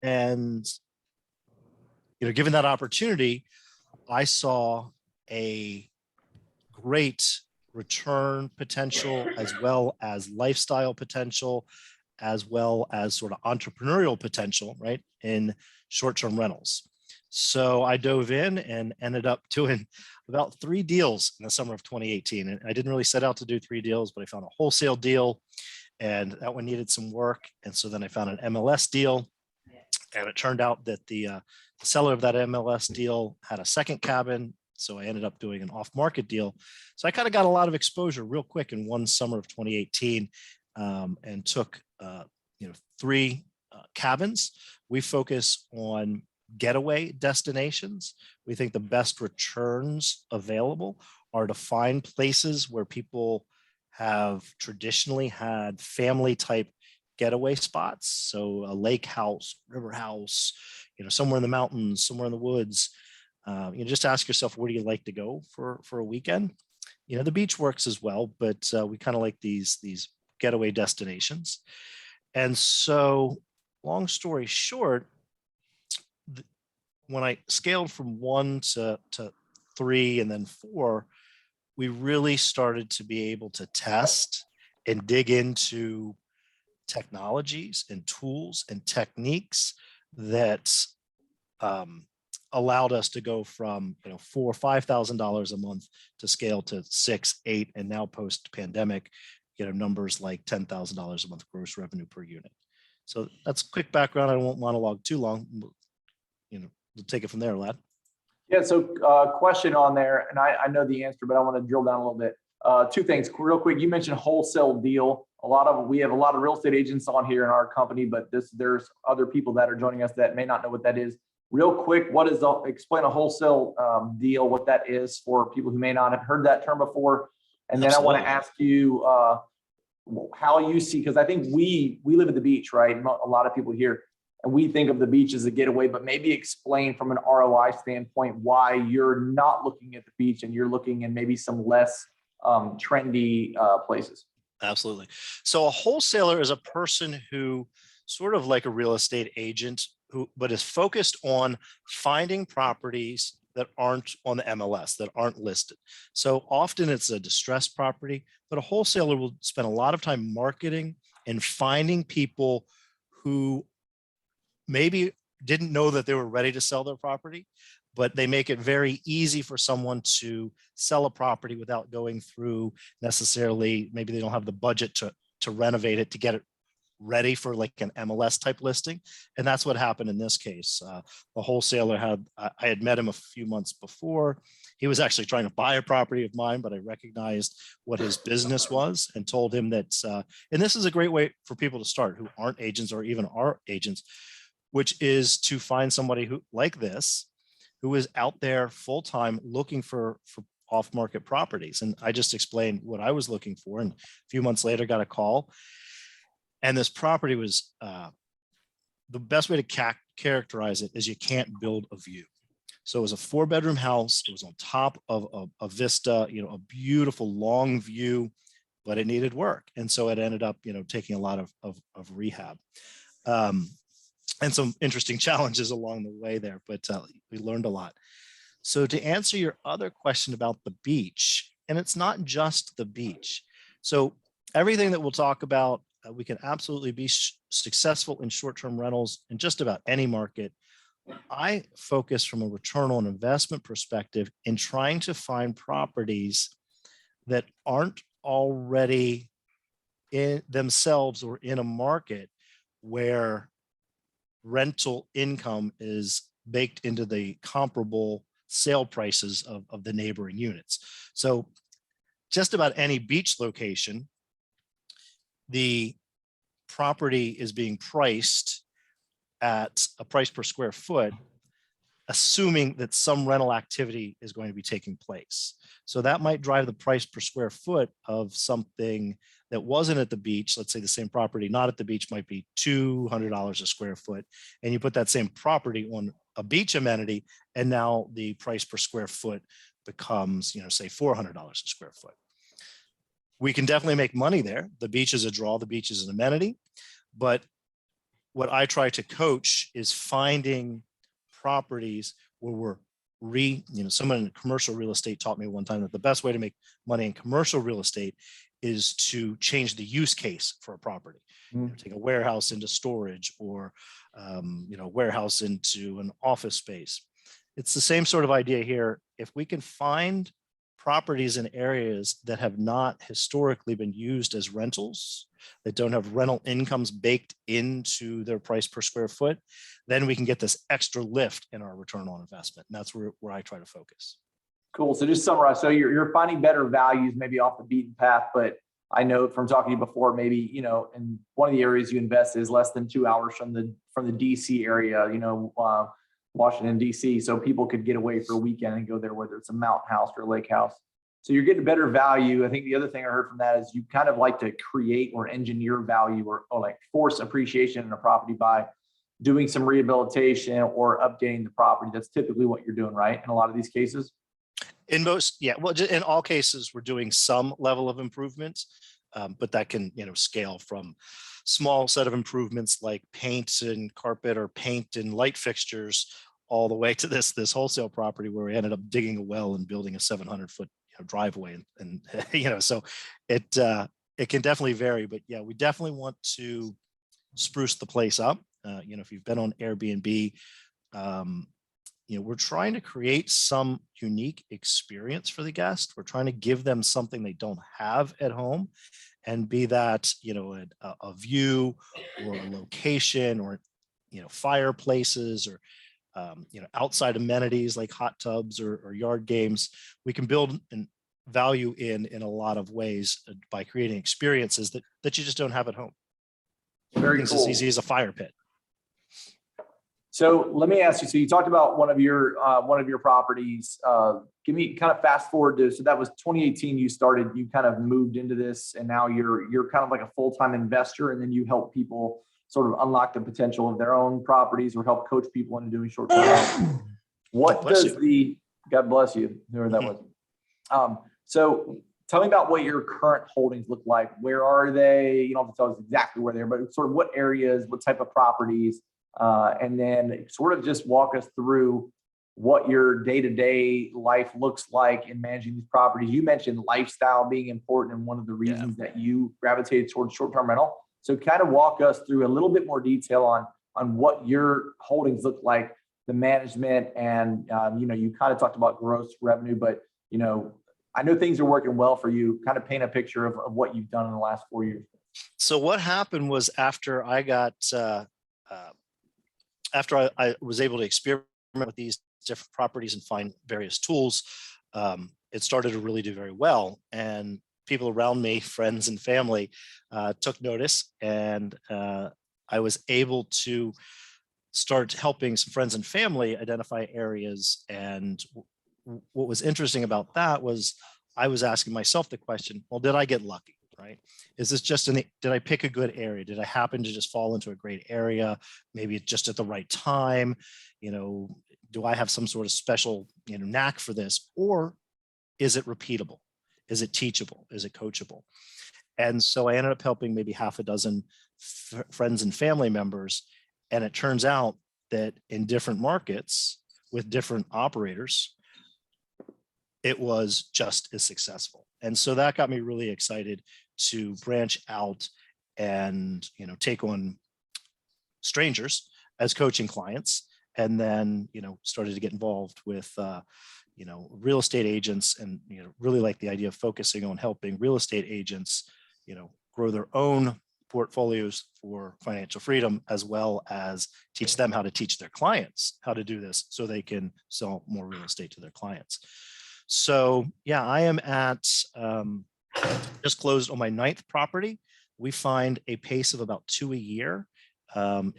And, given that opportunity, I saw a great return potential, as well as lifestyle potential, as well as sort of entrepreneurial potential, right, in short-term rentals. So I dove in and ended up doing about 3 deals in the summer of 2018. And I didn't really set out to do 3 deals, but I found a wholesale deal, and that one needed some work. And so then I found an MLS deal, and it turned out that the seller of that MLS deal had a second cabin. So I ended up doing an off-market deal. So I kind of got a lot of exposure real quick in one summer of 2018, and took 3 cabins. We focus on getaway destinations. We think the best returns available are to find places where people have traditionally had family type getaway spots. So a lake house, river house, somewhere in the mountains, somewhere in the woods. Just ask yourself, where do you like to go for a weekend? The beach works as well, but we kind of like these getaway destinations. And so, long story short, when I scaled from 1 to 3 and then 4, we really started to be able to test and dig into technologies and tools and techniques that allowed us to go from $4,000 or $5,000 a month to scale to 6, 8, and now post pandemic, numbers like $10,000 a month gross revenue per unit. So that's quick background. I won't monologue too long. We'll take it from there, lad. Yeah. So question on there, and I know the answer, but I want to drill down a little bit. 2 things real quick. You mentioned wholesale deal. We have a lot of real estate agents on here in our company, but there's other people that are joining us that may not know what that is. Real quick, explain a wholesale deal, what that is for people who may not have heard that term before. And then Absolutely. I want to ask you how you see, because I think we live at the beach, right? A lot of people here, and we think of the beach as a getaway, but maybe explain from an ROI standpoint why you're not looking at the beach and you're looking in maybe some less trendy places. Absolutely. So a wholesaler is a person who, sort of like a real estate agent, but is focused on finding properties that aren't on the MLS, that aren't listed. So often it's a distressed property, but a wholesaler will spend a lot of time marketing and finding people who maybe didn't know that they were ready to sell their property, but they make it very easy for someone to sell a property without going through necessarily, maybe they don't have the budget to renovate it, to get it ready for like an MLS type listing. And that's what happened in this case. The wholesaler I had met him a few months before. He was actually trying to buy a property of mine, but I recognized what his business was and told him that, and this is a great way for people to start who aren't agents or even are agents, which is to find somebody who like this, who is out there full time looking for off-market properties. And I just explained what I was looking for, and a few months later got a call. And this property was, the best way to characterize it is you can't build a view. So it was a 4-bedroom house. It was on top of a vista, a beautiful long view, but it needed work. And so it ended up, taking a lot of rehab. And some interesting challenges along the way there, but we learned a lot. So to answer your other question about the beach, and it's not just the beach. So everything that we'll talk about, we can absolutely be successful in short-term rentals in just about any market. I focus from a return on investment perspective in trying to find properties that aren't already in themselves or in a market where rental income is baked into the comparable sale prices of the neighboring units. So just about any beach location, the property is being priced at a price per square foot, assuming that some rental activity is going to be taking place. So that might drive the price per square foot of something that wasn't at the beach. Let's say the same property not at the beach might be $200 a square foot, and you put that same property on a beach amenity, and now the price per square foot becomes, say $400 a square foot. We can definitely make money there. The beach is a draw, the beach is an amenity, but what I try to coach is finding properties where someone in commercial real estate taught me one time that the best way to make money in commercial real estate is to change the use case for a property. Take a warehouse into storage, or warehouse into an office space. It's the same sort of idea here. If we can find properties in areas that have not historically been used as rentals, that don't have rental incomes baked into their price per square foot, then we can get this extra lift in our return on investment. And that's where I try to focus. Cool. So just summarize. So you're finding better values, maybe off the beaten path, but I know from talking to you before, maybe, in one of the areas you invest is less than 2 hours from the DC area, Washington, DC. So people could get away for a weekend and go there, whether it's a mountain house or a lake house. So you're getting better value. I think the other thing I heard from that is you kind of like to create or engineer value or like force appreciation in a property by doing some rehabilitation or updating the property. That's typically what you're doing, right? In a lot of these cases. In all cases, we're doing some level of improvements, but that can, scale from small set of improvements like paint and carpet or paint and light fixtures, all the way to this wholesale property where we ended up digging a well and building a 700-foot driveway, and so it can definitely vary. But yeah, we definitely want to spruce the place up. If you've been on Airbnb, we're trying to create some unique experience for the guest. We're trying to give them something they don't have at home, and be that, a view or a location, or, fireplaces, or, outside amenities like hot tubs or yard games. We can build an value in a lot of ways by creating experiences that you just don't have at home. Very Things cool. as easy as a fire pit. So let me ask you, so you talked about one of your properties. Give me kind of fast forward to, so that was 2018 you started, you kind of moved into this, and now you're kind of like a full-time investor, and then you help people sort of unlock the potential of their own properties or help coach people into doing short-term. What does God bless you, whoever that was. So tell me about what your current holdings look like. Where are they? You don't have to tell us exactly where they are, but sort of what areas, what type of properties, and then sort of just walk us through what your day-to-day life looks like in managing these properties. You mentioned lifestyle being important and one of the reasons that you gravitated towards short-term rental. So kind of walk us through a little bit more detail on what your holdings look like, the management, and you kind of talked about gross revenue, but I know things are working well for you. Kind of paint a picture of what you've done in the last 4 years. So what happened was, after I got after I was able to experiment with these different properties and find various tools, it started to really do very well. And people around me, friends and family, took notice, and I was able to start helping some friends and family identify areas. And what was interesting about that was I was asking myself the question, well, did I get lucky? Right? Is this just did I pick a good area? Did I happen to just fall into a great area? Maybe just at the right time? Do I have some sort of special, knack for this? Or is it repeatable? Is it teachable? Is it coachable? And so I ended up helping maybe half a dozen friends and family members. And it turns out that in different markets with different operators, it was just as successful. And so that got me really excited to branch out and, take on strangers as coaching clients. And then, started to get involved with, real estate agents, and, really like the idea of focusing on helping real estate agents, grow their own portfolios for financial freedom, as well as teach them how to teach their clients how to do this so they can sell more real estate to their clients. So yeah, I am at just closed on my 9th property. We find a pace of about 2 a year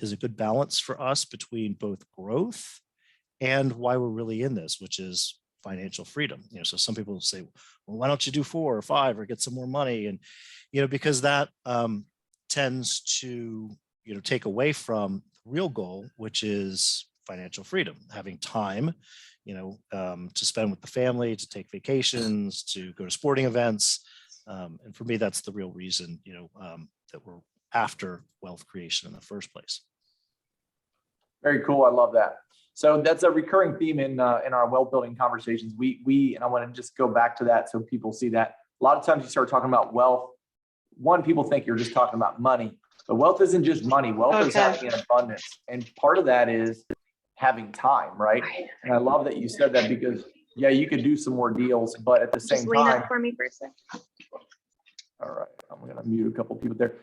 is a good balance for us between both growth and why we're really in this, which is financial freedom. So some people say, well, why don't you do 4 or 5 or get some more money? And, because that tends to, take away from the real goal, which is financial freedom, having time, to spend with the family, to take vacations, to go to sporting events. And for me, that's the real reason, that we're after wealth creation in the first place. Very cool. I love that. So that's a recurring theme in our wealth building conversations. And I want to just go back to that so people see that a lot of times you start talking about wealth. One, people think you're just talking about money, but wealth isn't just money. Wealth is having an abundance. And part of that is having time, right? And I love that you said that because yeah, you could do some more deals, but at the same Just lean time, up for me for a sec. all right, I'm going to mute a couple people there.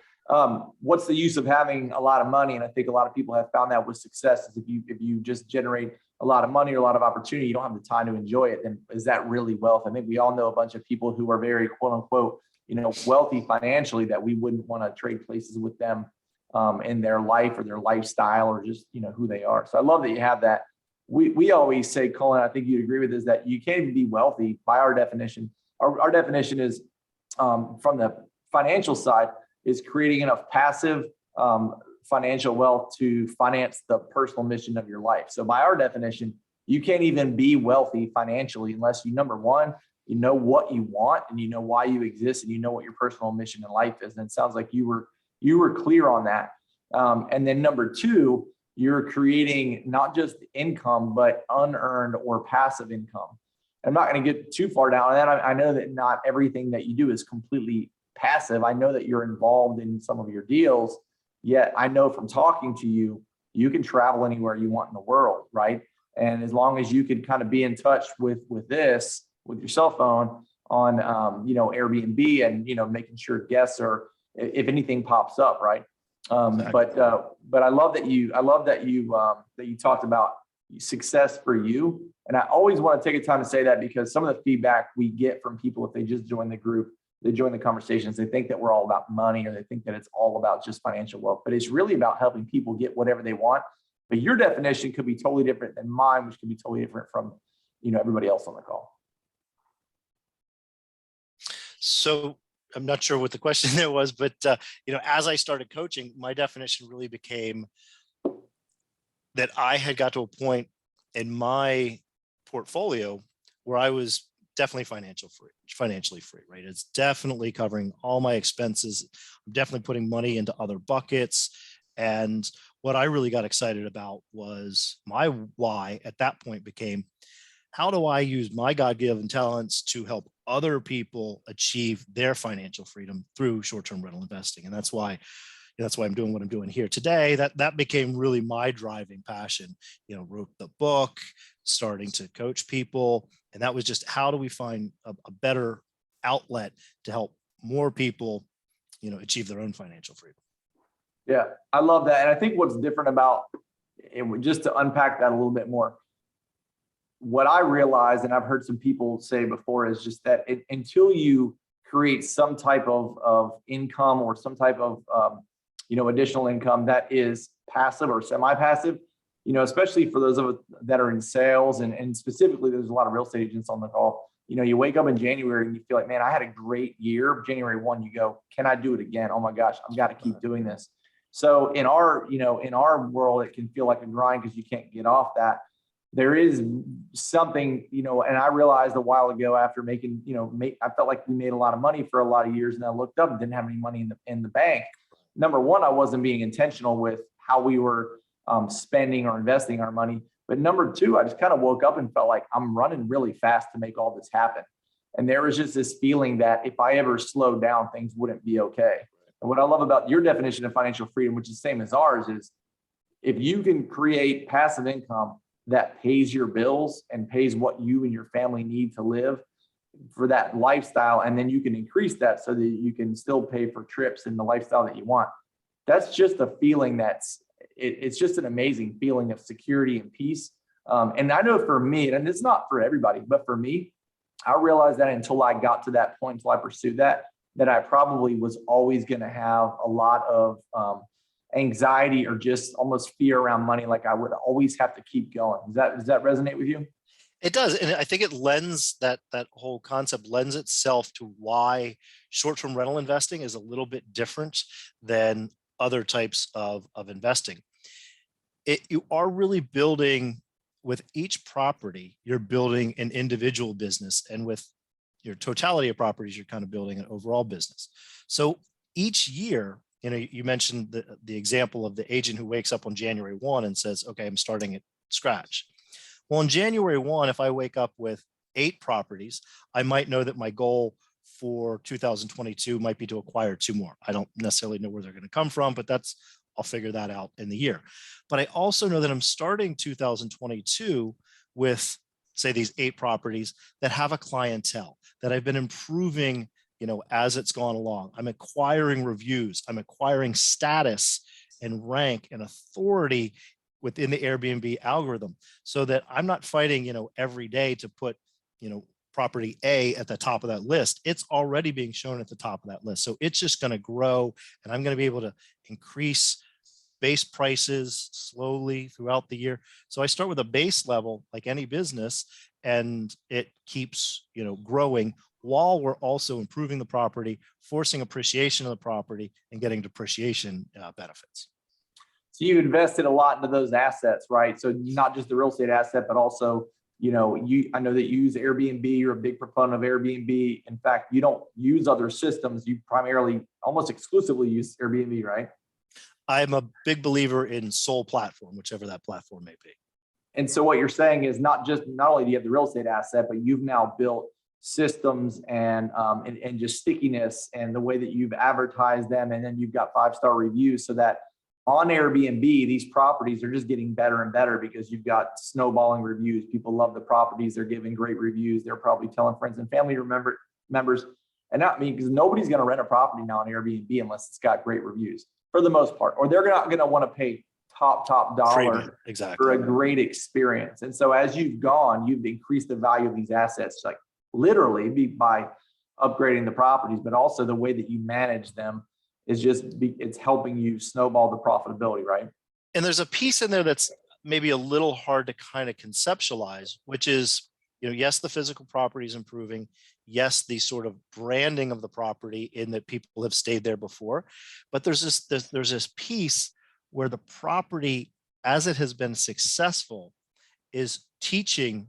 What's the use of having a lot of money? And I think a lot of people have found that with success is if you just generate a lot of money or a lot of opportunity, you don't have the time to enjoy it. Then is that really wealth? I think we all know a bunch of people who are very quote unquote, wealthy financially that we wouldn't want to trade places with them in their life or their lifestyle or just, who they are. So I love that you have that. We always say, Culin, I think you'd agree with this, that you can't even be wealthy by our definition. Our definition is from the financial side is creating enough passive financial wealth to finance the personal mission of your life. So by our definition, you can't even be wealthy financially unless you, number one, you know what you want and you know why you exist and you know what your personal mission in life is. And it sounds like you were clear on that. And then number two, you're creating not just income, but unearned or passive income. I'm not going to get too far down on that. I know that not everything that you do is completely passive. I know that you're involved in some of your deals, yet I know from talking to you, you can travel anywhere you want in the world, right? And as long as you can kind of be in touch with your cell phone on, Airbnb and, making sure guests are, if anything pops up, right? But I love that you talked about success for you. And I always want to take a time to say that because some of the feedback we get from people, if they just join the group, they join the conversations, they think that we're all about money or they think that it's all about just financial wealth, but it's really about helping people get whatever they want. But your definition could be totally different than mine, which could be totally different from, everybody else on the call. So I'm not sure what the question there was, but as I started coaching, my definition really became that I had got to a point in my portfolio where I was definitely financially free, right? It's definitely covering all my expenses. I'm definitely putting money into other buckets. And what I really got excited about was my why at that point became, how do I use my God-given talents to help other people achieve their financial freedom through short-term rental investing? And that's why I'm doing what I'm doing here today. That became really my driving passion. Wrote the book, starting to coach people, and that was just how do we find a better outlet to help more people, achieve their own financial freedom. Yeah, I love that, and I think what's different about it, just to unpack that a little bit more. What I realized, and I've heard some people say before, is just that until you create some type of income or some type of additional income that is passive or semi-passive, especially for those of us that are in sales and specifically, there's a lot of real estate agents on the call. You wake up in January and you feel like, man, I had a great year. January 1, you go, can I do it again? Oh my gosh, I've got to keep doing this. So in our world, it can feel like a grind because you can't get off that. There is something, and I realized a while ago after making, I felt like we made a lot of money for a lot of years and I looked up and didn't have any money in the bank. Number one, I wasn't being intentional with how we were spending or investing our money. But number two, I just kind of woke up and felt like I'm running really fast to make all this happen. And there was just this feeling that if I ever slowed down, things wouldn't be okay. And what I love about your definition of financial freedom, which is the same as ours, is if you can create passive income that pays your bills and pays what you and your family need to live for that lifestyle, and then you can increase that so that you can still pay for trips and the lifestyle that you want. That's just a feeling it's just an amazing feeling of security and peace. And I know for me, and it's not for everybody, but for me, I realized that until I got to that point, until I pursued that I probably was always going to have a lot of anxiety or just almost fear around money. Like I would always have to keep going. Does that resonate with you? It does. And I think it lends that whole concept lends itself to why short-term rental investing is a little bit different than other types of investing. You are really building with each property, you're building an individual business, and with your totality of properties, you're kind of building an overall business. So each year you know, you mentioned the example of the agent who wakes up on January 1 and says, okay, I'm starting at scratch. Well, on January 1, if I wake up with 8 properties, I might know that my goal for 2022 might be to acquire 2 more. I don't necessarily know where they're going to come from, but I'll figure that out in the year. But I also know that I'm starting 2022 with, say, these 8 properties that have a clientele that I've been improving, you know, as it's gone along. I'm acquiring reviews, I'm acquiring status and rank and authority within the Airbnb algorithm, so that I'm not fighting, you know, every day to put, you know, property A at the top of that list. It's already being shown at the top of that list. So it's just going to grow, and I'm going to be able to increase base prices slowly throughout the year. So I start with a base level like any business, and it keeps, you know, growing while we're also improving the property, forcing appreciation of the property, and getting depreciation benefits. So you invested a lot into those assets, right? So not just the real estate asset, but also, you know, I know that you use Airbnb. You're a big proponent of Airbnb. In fact, you don't use other systems. You primarily, almost exclusively use Airbnb, right? I'm a big believer in sole platform, whichever that platform may be. And so what you're saying is not only do you have the real estate asset, but you've now built systems and just stickiness and the way that you've advertised them, and then you've got 5-star reviews, so that on Airbnb, these properties are just getting better and better because you've got snowballing reviews. People love the properties. They're giving great reviews. They're probably telling friends and family members, and not me, because nobody's going to rent a property now on Airbnb unless it's got great reviews for the most part, or they're not going to want to pay top dollar exactly for a great experience. And so as you've gone, you've increased the value of these assets, like literally by upgrading the properties, but also the way that you manage them is it's helping you snowball the profitability, right? And there's a piece in there that's maybe a little hard to kind of conceptualize, which is, you know, yes, the physical property is improving. Yes, the sort of branding of the property in that people have stayed there before, but there's this piece where the property, as it has been successful, is teaching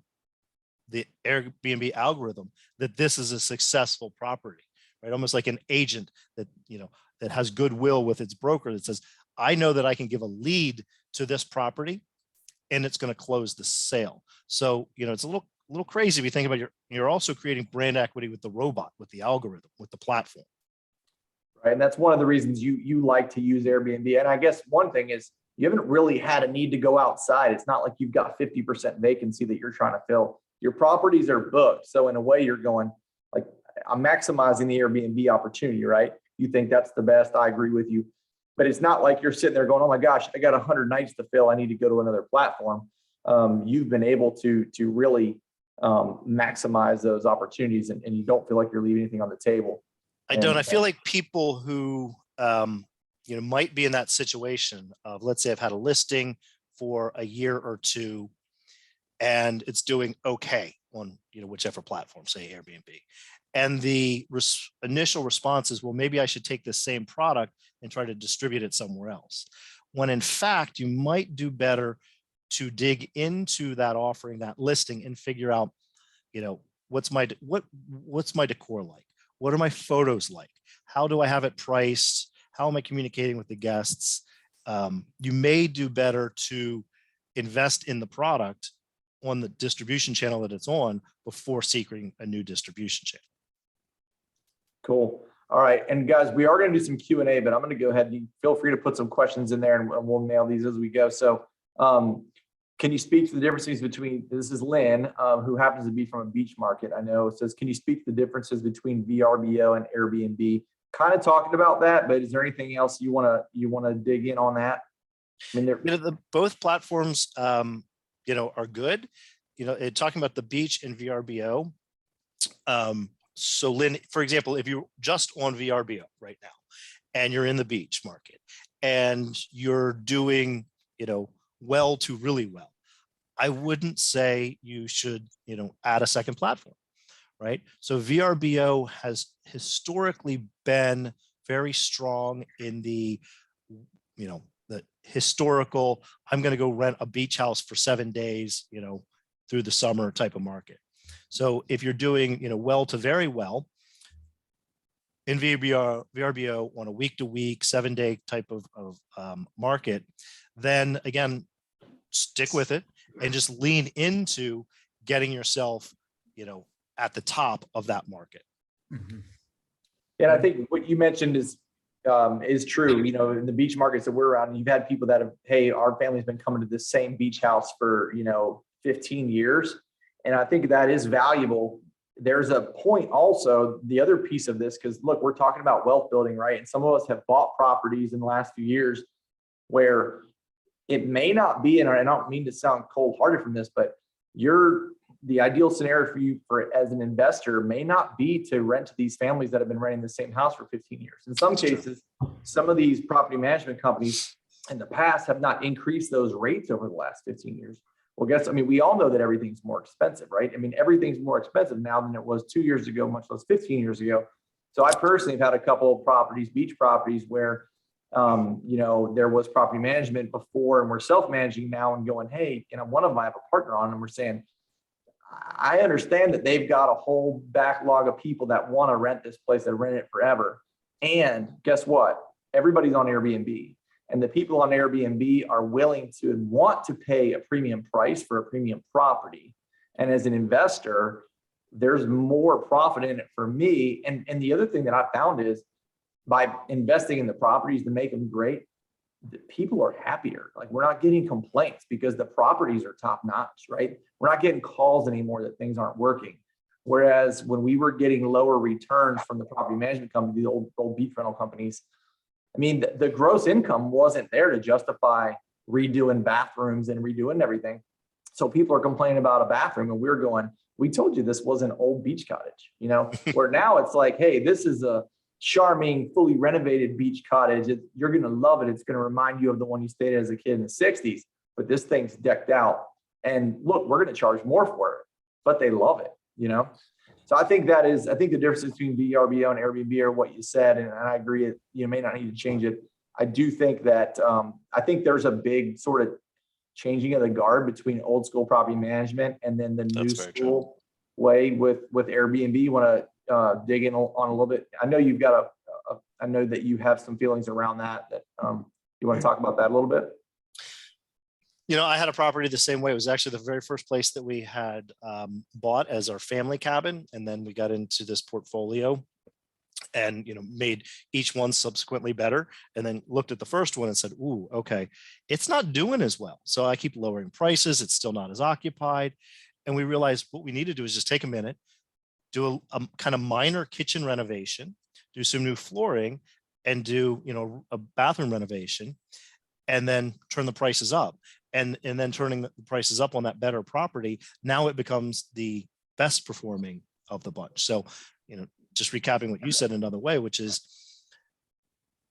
the Airbnb algorithm that this is a successful property, right? Almost like an agent that, you know, that has goodwill with its broker that says, I know that I can give a lead to this property and it's going to close the sale. So, you know, it's a little crazy if you think about you're also creating brand equity with the robot, with the algorithm, with the platform. Right. And that's one of the reasons you like to use Airbnb. And I guess one thing is you haven't really had a need to go outside. It's not like you've got 50% vacancy that you're trying to fill. Your properties are booked. So in a way you're going like, I'm maximizing the Airbnb opportunity, right? You think that's the best. I agree with you. But it's not like you're sitting there going, oh my gosh, I got 100 nights to fill. I need to go to another platform. You've been able to really maximize those opportunities, and you don't feel like you're leaving anything on the table. I don't. I feel like people who, you know, might be in that situation of, let's say I've had a listing for a year or two and it's doing okay on, you know, whichever platform, say Airbnb. And the initial response is, well, maybe I should take this same product and try to distribute it somewhere else. When in fact, you might do better to dig into that offering, that listing, and figure out, you know, what's my decor like? What are my photos like? How do I have it priced? How am I communicating with the guests? You may do better to invest in the product on the distribution channel that it's on before seeking a new distribution channel. Cool. All right. And guys, we are going to do some Q&A, but I'm going to go ahead and feel free to put some questions in there and we'll nail these as we go. So can you speak to the differences between, this is Lynn, who happens to be from a beach market, I know. It says, can you speak to the differences between VRBO and Airbnb? Kind of talking about that, but is there anything else you want to dig in on that? I mean, you know, both platforms, you know, are good. You know, talking about the beach and VRBO. So Lynn, for example, if you're just on VRBO right now and you're in the beach market and you're doing, you know, well to really well, I wouldn't say you should, you know, add a second platform, right? So VRBO has historically been very strong in the, you know, the historical, I'm going to go rent a beach house for 7 days, you know, through the summer type of market. So if you're doing, you know, well to very well, in VRBO on a week-to-week, 7-day type of market, then again, stick with it and just lean into getting yourself, at the top of that market. Mhm. And I think what you mentioned is true. In the beach markets that we're around, you've had people that have, hey, our family's been coming to this same beach house for 15 years, and I think that is valuable. There's a point also, the other piece of this, because look, we're talking about wealth building, right? And some of us have bought properties in the last few years where it may not be, and I don't mean to sound cold-hearted from this, but the ideal scenario for you as an investor may not be to rent to these families that have been renting the same house for 15 years. In some cases, some of these property management companies in the past have not increased those rates over the last 15 years. Well, we all know that everything's more expensive, right? Everything's more expensive now than it was 2 years ago, much less 15 years ago. So I personally have had a couple of properties, beach properties, where there was property management before, and we're self-managing now and going, hey, one of them I have a partner on, and we're saying, I understand that they've got a whole backlog of people that want to rent this place, that rent it forever. And guess what? Everybody's on Airbnb, and the people on Airbnb are willing to and want to pay a premium price for a premium property. And as an investor, there's more profit in it for me. And the other thing that I found is, by investing in the properties to make them great, the people are happier. Like, we're not getting complaints because the properties are top notch, right? We're not getting calls anymore that things aren't working. Whereas when we were getting lower returns from the property management company, the old beach rental companies, the gross income wasn't there to justify redoing bathrooms and redoing everything. So people are complaining about a bathroom, and we're going, we told you this was an old beach cottage, where now it's like, hey, this is a charming, fully renovated beach cottage. You're going to love it. It's going to remind you of the one you stayed at as a kid in the 60s, but this thing's decked out. And look, we're going to charge more for it, but they love it, So I think the difference between VRBO and Airbnb are what you said. And I agree, you may not need to change it. I do think that, I think there's a big sort of changing of the guard between old school property management and then the new school way with Airbnb. You want to dig in on a little bit? I know you've got I know that you have some feelings around that you want to talk about that a little bit? I had a property the same way. It was actually the very first place that we had bought as our family cabin. And then we got into this portfolio and, made each one subsequently better. And then looked at the first one and said, ooh, okay, it's not doing as well. So I keep lowering prices. It's still not as occupied. And we realized what we need to do is just take a minute, do a kind of minor kitchen renovation, do some new flooring, and do, a bathroom renovation, and then turn the prices up. And then turning the prices up on that better property, now it becomes the best performing of the bunch. So, just recapping what you said another way, which is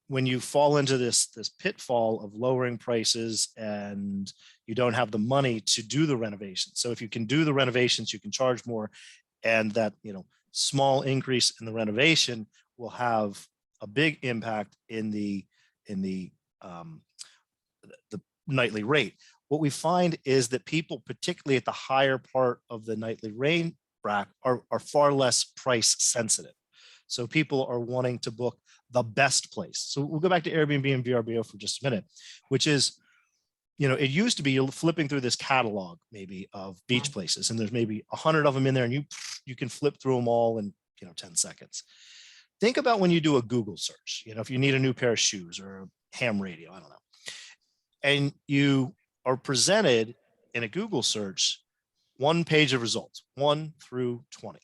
when you fall into this pitfall of lowering prices and you don't have the money to do the renovations. So if you can do the renovations, you can charge more, and that, small increase in the renovation will have a big impact in the nightly rate. What we find is that people, particularly at the higher part of the nightly rate bracket, are far less price sensitive. So people are wanting to book the best place. So we'll go back to Airbnb and VRBO for just a minute, which is, it used to be you're flipping through this catalog maybe of beach places, and there's maybe 100 of them in there, and you can flip through them all in 10 seconds. Think about when you do a Google search, if you need a new pair of shoes or a ham radio, I don't know, and you are presented in a Google search, one page of results, 1 through 20.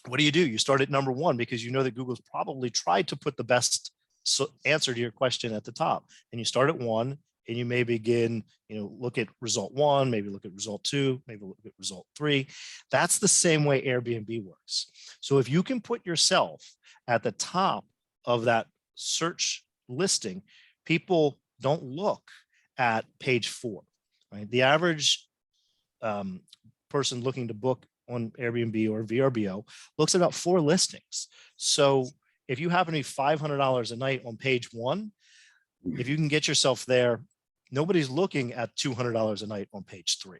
What do? You start at number 1 because you know that Google's probably tried to put the best answer to your question at the top. And you start at 1, and you may begin, look at result 1, maybe look at result 2, maybe look at result 3. That's the same way Airbnb works. So if you can put yourself at the top of that search listing, people don't look at page 4, right? The average person looking to book on Airbnb or VRBO looks at about 4 listings. So if you happen to be $500 a night on page 1, if you can get yourself there, nobody's looking at $200 a night on page 3.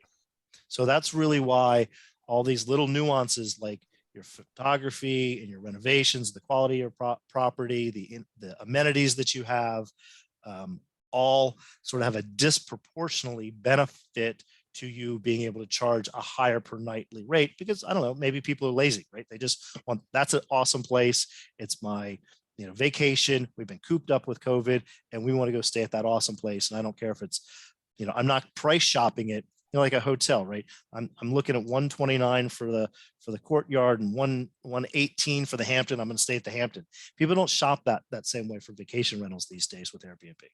So that's really why all these little nuances, like your photography and your renovations, the quality of your property, the amenities that you have, all sort of have a disproportionately benefit to you being able to charge a higher per nightly rate, because I don't know, maybe people are lazy, right? They just want, that's an awesome place. It's my, vacation. We've been cooped up with COVID and we want to go stay at that awesome place. And I don't care if it's, I'm not price shopping it, like a hotel, right? I'm looking at 129 for the courtyard and 118 for the Hampton. I'm going to stay at the Hampton. People don't shop that same way for vacation rentals these days with Airbnb.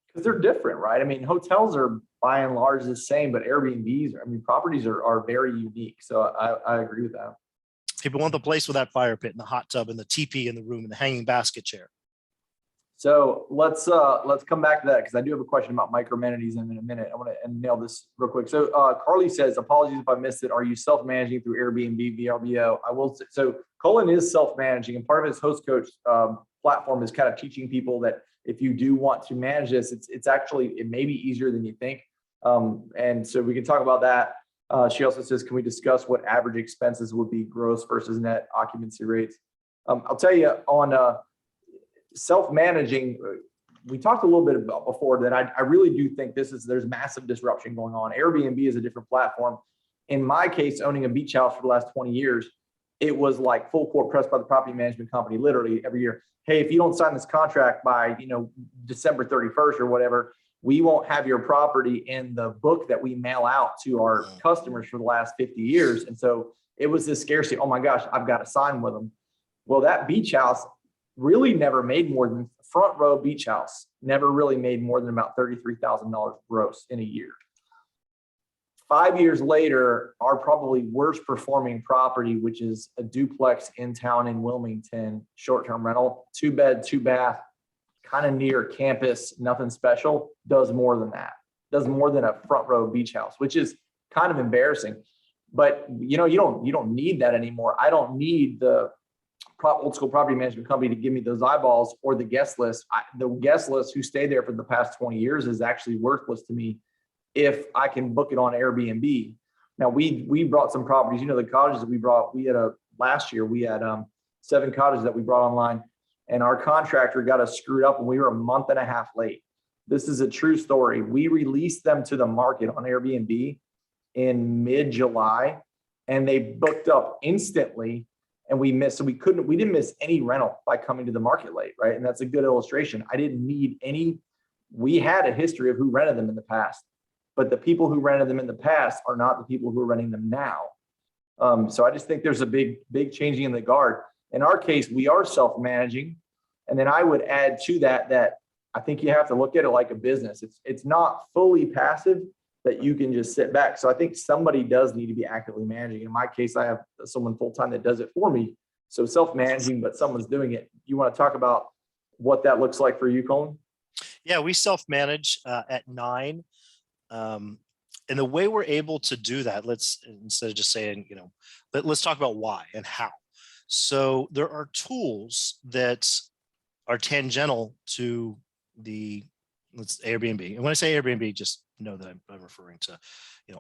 Because they're different, right? I mean, hotels are by and large the same, but Airbnbs, properties are very unique. So I agree with that. People want the place with that fire pit and the hot tub and the teepee in the room and the hanging basket chair. So let's come back to that, because I do have a question about micro amenities in a minute. I want to nail this real quick. So Carly says, apologies if I missed it. Are you self-managing through Airbnb, VRBO? I will say, so Culin is self-managing, and part of his host coach platform is kind of teaching people that if you do want to manage this, it may be easier than you think. And so we can talk about that. She also says, can we discuss what average expenses would be gross versus net occupancy rates? I'll tell you on self-managing, we talked a little bit about before that I really do think there's massive disruption going on. Airbnb is a different platform. In my case, owning a beach house for the last 20 years, it was like full court press by the property management company, literally every year. Hey, if you don't sign this contract by, December 31st or whatever, we won't have your property in the book that we mail out to our customers for the last 50 years. And so it was this scarcity. Oh my gosh, I've got to sign with them. Well, that beach house really never made more than front row beach house, never really made more than about $33,000 gross in a year. 5 years later, our probably worst performing property, which is a duplex in town in Wilmington, short-term rental, 2-bed, 2-bath, kind of near campus, nothing special, does more than that, does more than a front row beach house, which is kind of embarrassing. But you don't need that anymore. I don't need the old school property management company to give me those eyeballs or the guest list. The guest list who stayed there for the past 20 years is actually worthless to me if I can book it on Airbnb. Now we brought some properties, the cottages that we brought, last year we had 7 cottages that we brought online, and our contractor got us screwed up and we were a month and a half late. This is a true story. We released them to the market on Airbnb in mid-July and they booked up instantly, and we didn't miss any rental by coming to the market late, right? And that's a good illustration. I didn't need any. We had a history of who rented them in the past, but the people who rented them in the past are not the people who are renting them now. So I just think there's a big changing in the guard. In our case, we are self-managing. And then I would add to that I think you have to look at it like a business. It's not fully passive that you can just sit back. So I think somebody does need to be actively managing. In my case, I have someone full-time that does it for me. So self-managing, but someone's doing it. You want to talk about what that looks like for you, Culin? Yeah, we self-manage at 9. And the way we're able to do that, instead of just saying, let's talk about why and how. So there are tools that are tangential to Airbnb. And when I say Airbnb, just know that I'm referring to,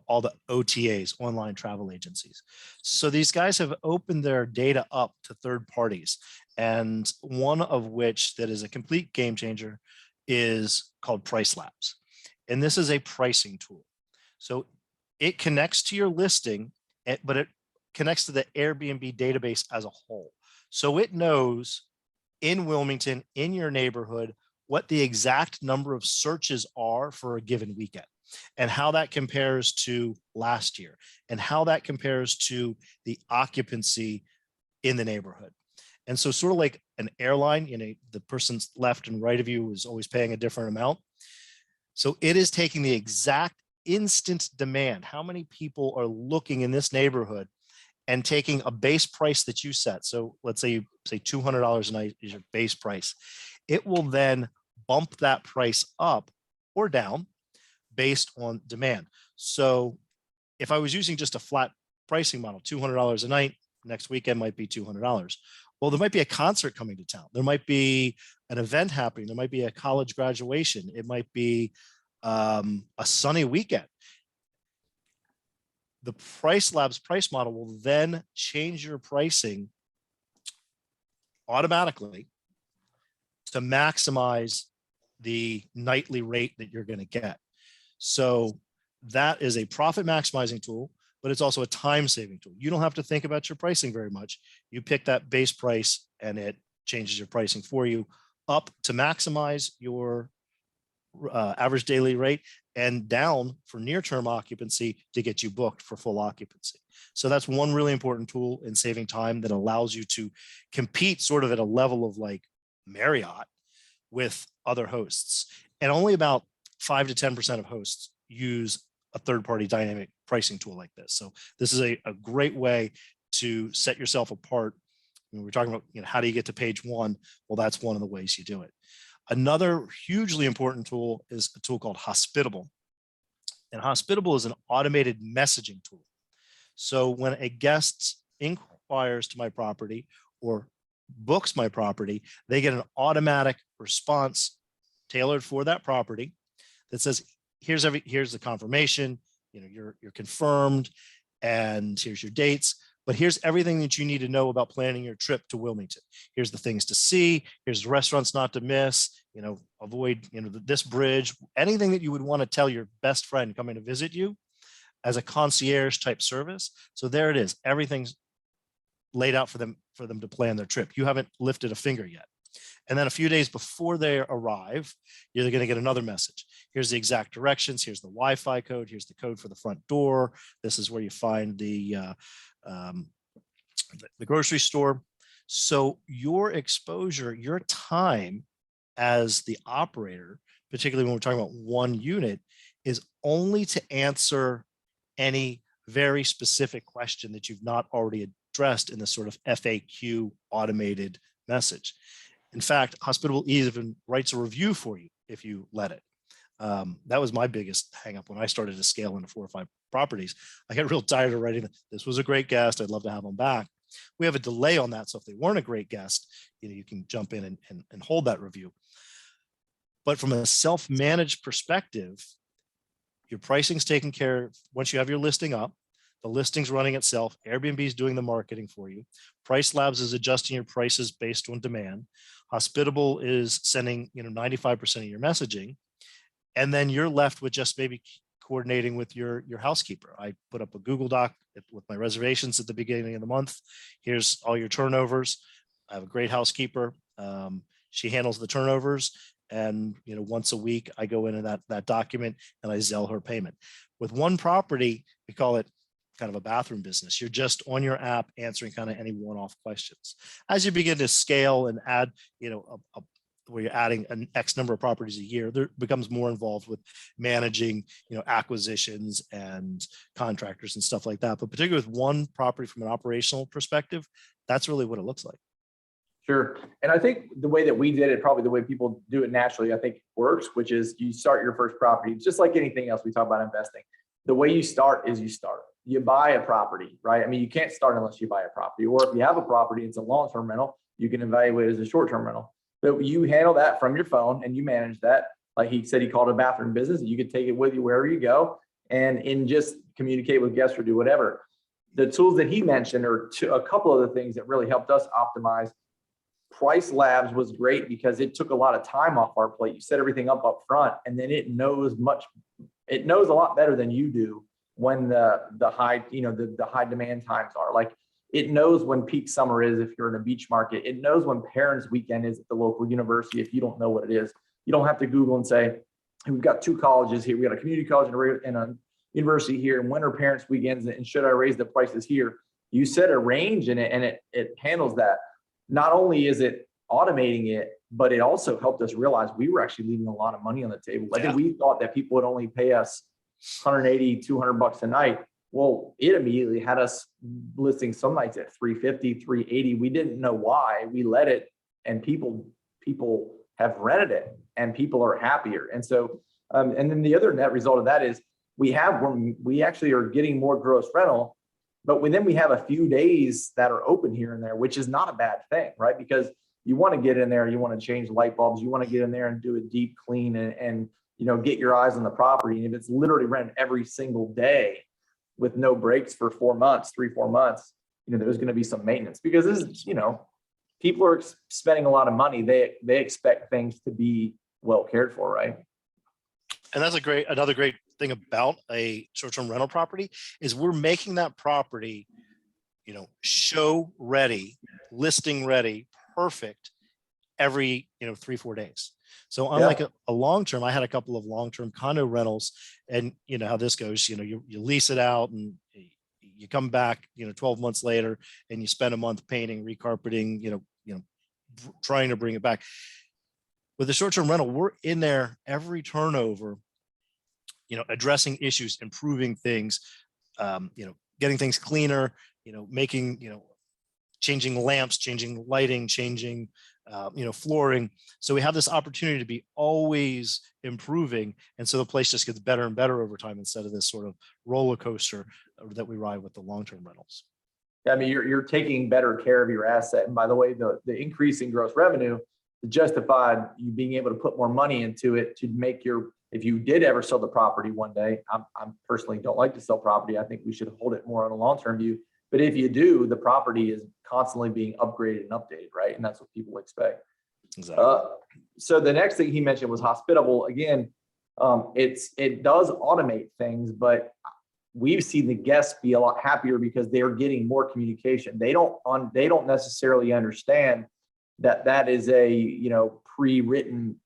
all the OTAs, online travel agencies. So these guys have opened their data up to third parties, and one of which that is a complete game changer is called Price Labs. And this is a pricing tool. So it connects to your listing, but it connects to the Airbnb database as a whole. So it knows in Wilmington, in your neighborhood, what the exact number of searches are for a given weekend, and how that compares to last year, and how that compares to the occupancy in the neighborhood. And so sort of like an airline, the person's left and right of you is always paying a different amount. So it is taking the exact instant demand, how many people are looking in this neighborhood, and taking a base price that you set. So let's say you say $200 a night is your base price. It will then bump that price up or down based on demand. So if I was using just a flat pricing model, $200 a night, next weekend might be $200. Well, there might be a concert coming to town. There might be an event happening. There might be a college graduation. It might be a sunny weekend. The Price Labs price model will then change your pricing automatically to maximize the nightly rate that you're going to get. So that is a profit maximizing tool, but it's also a time saving tool. You don't have to think about your pricing very much. You pick that base price and it changes your pricing for you up to maximize your average daily rate and down for near-term occupancy to get you booked for full occupancy. So that's one really important tool in saving time that allows you to compete sort of at a level of like Marriott with other hosts. And only about 5 to 10% of hosts use a third-party dynamic pricing tool like this. So this is a great way to set yourself apart. When we're talking about, how do you get to page one? Well, that's one of the ways you do it. Another hugely important tool is a tool called Hospitable. And Hospitable is an automated messaging tool. So when a guest inquires to my property or books my property, they get an automatic response tailored for that property that says, here's the confirmation, you're confirmed, and here's your dates. But here's everything that you need to know about planning your trip to Wilmington. Here's the things to see. Here's the restaurants not to miss. Avoid this bridge. Anything that you would want to tell your best friend coming to visit you as a concierge type service. So there it is. Everything's laid out for them to plan their trip. You haven't lifted a finger yet. And then a few days before they arrive, you're going to get another message. Here's the exact directions. Here's the Wi-Fi code. Here's the code for the front door. This is where you find the grocery store. So your exposure, your time as the operator, particularly when we're talking about one unit, is only to answer any very specific question that you've not already addressed in this sort of FAQ automated message. In fact, Hospitable even writes a review for you if you let it. That was my biggest hang up when I started to scale into 4 or 5 properties. I got real tired of writing, this was a great guest, I'd love to have them back. We have a delay on that. So if they weren't a great guest, you can jump in and hold that review. But from a self-managed perspective, your pricing's taken care of. Once you have your listing up, the listing's running itself. Airbnb is doing the marketing for you. Price Labs is adjusting your prices based on demand. Hospitable is sending 95% of your messaging. And then you're left with just maybe coordinating with your housekeeper. I put up a Google Doc with my reservations at the beginning of the month. Here's all your turnovers. I have a great housekeeper. She handles the turnovers. And once a week, I go into that document and I Zelle her payment. With one property, we call it kind of a bathroom business. You're just on your app answering kind of any one-off questions. As you begin to scale and add, where you're adding an X number of properties a year, there becomes more involved with managing, acquisitions and contractors and stuff like that. But particularly with one property from an operational perspective, that's really what it looks like. Sure. And I think the way that we did it, probably the way people do it naturally, I think works, which is you start your first property, just like anything else we talk about investing. The way you start is you buy a property, right? I mean, you can't start unless you buy a property, or if you have a property, it's a long-term rental, you can evaluate it as a short-term rental. But you handle that from your phone and you manage that. Like he said, he called it a bathroom business. You could take it with you wherever you go and just communicate with guests or do whatever. The tools that he mentioned are a couple of the things that really helped us optimize. Price Labs was great because it took a lot of time off our plate. You set everything up front, and then it knows a lot better than you do when the high, the high demand times are. Like it knows when peak summer is if you're in a beach market. It knows when parents' weekend is at the local university if you don't know what it is. You don't have to Google and say, we've got 2 colleges here. We got a community college and a university here, and when are parents' weekends, and should I raise the prices here? You set a range in it, and it handles that. Not only is it automating it, but it also helped us realize we were actually leaving a lot of money on the table. I think we thought that people would only pay us $180, $200 a night. Well, it immediately had us listing some nights at $350, $380. We didn't know why. We let it, and people have rented it, and people are happier. And so, and then the other net result of that is we actually are getting more gross rental. But then we have a few days that are open here and there, which is not a bad thing, right? Because you want to get in there, you want to change light bulbs, you want to get in there and do a deep clean and get your eyes on the property. And if it's literally rented every single day, with no breaks for 4 months, 3-4 months, there's going to be some maintenance, because this is, people are spending a lot of money. They expect things to be well cared for, right? And that's another great thing about a short-term rental property is we're making that property, show ready, listing ready, perfect every 3-4 days. So unlike a long-term, I had a couple of long-term condo rentals, and how this goes, you lease it out and you come back 12 months later and you spend a month painting, recarpeting, trying to bring it back. With the short-term rental, we're in there every turnover, addressing issues, improving things, getting things cleaner, making, changing lamps, changing lighting, changing, flooring. So we have this opportunity to be always improving. And so the place just gets better and better over time, instead of this sort of roller coaster that we ride with the long-term rentals. Yeah, I mean, you're taking better care of your asset. And by the way, the increase in gross revenue justified you being able to put more money into it to make if you did ever sell the property one day. I personally don't like to sell property. I think we should hold it more on a long-term view. But if you do, the property is constantly being upgraded and updated, right? And that's what people expect. Exactly. So the next thing he mentioned was hospitable. Again, it does automate things, but we've seen the guests be a lot happier because they are getting more communication. They don't necessarily understand that is a pre-written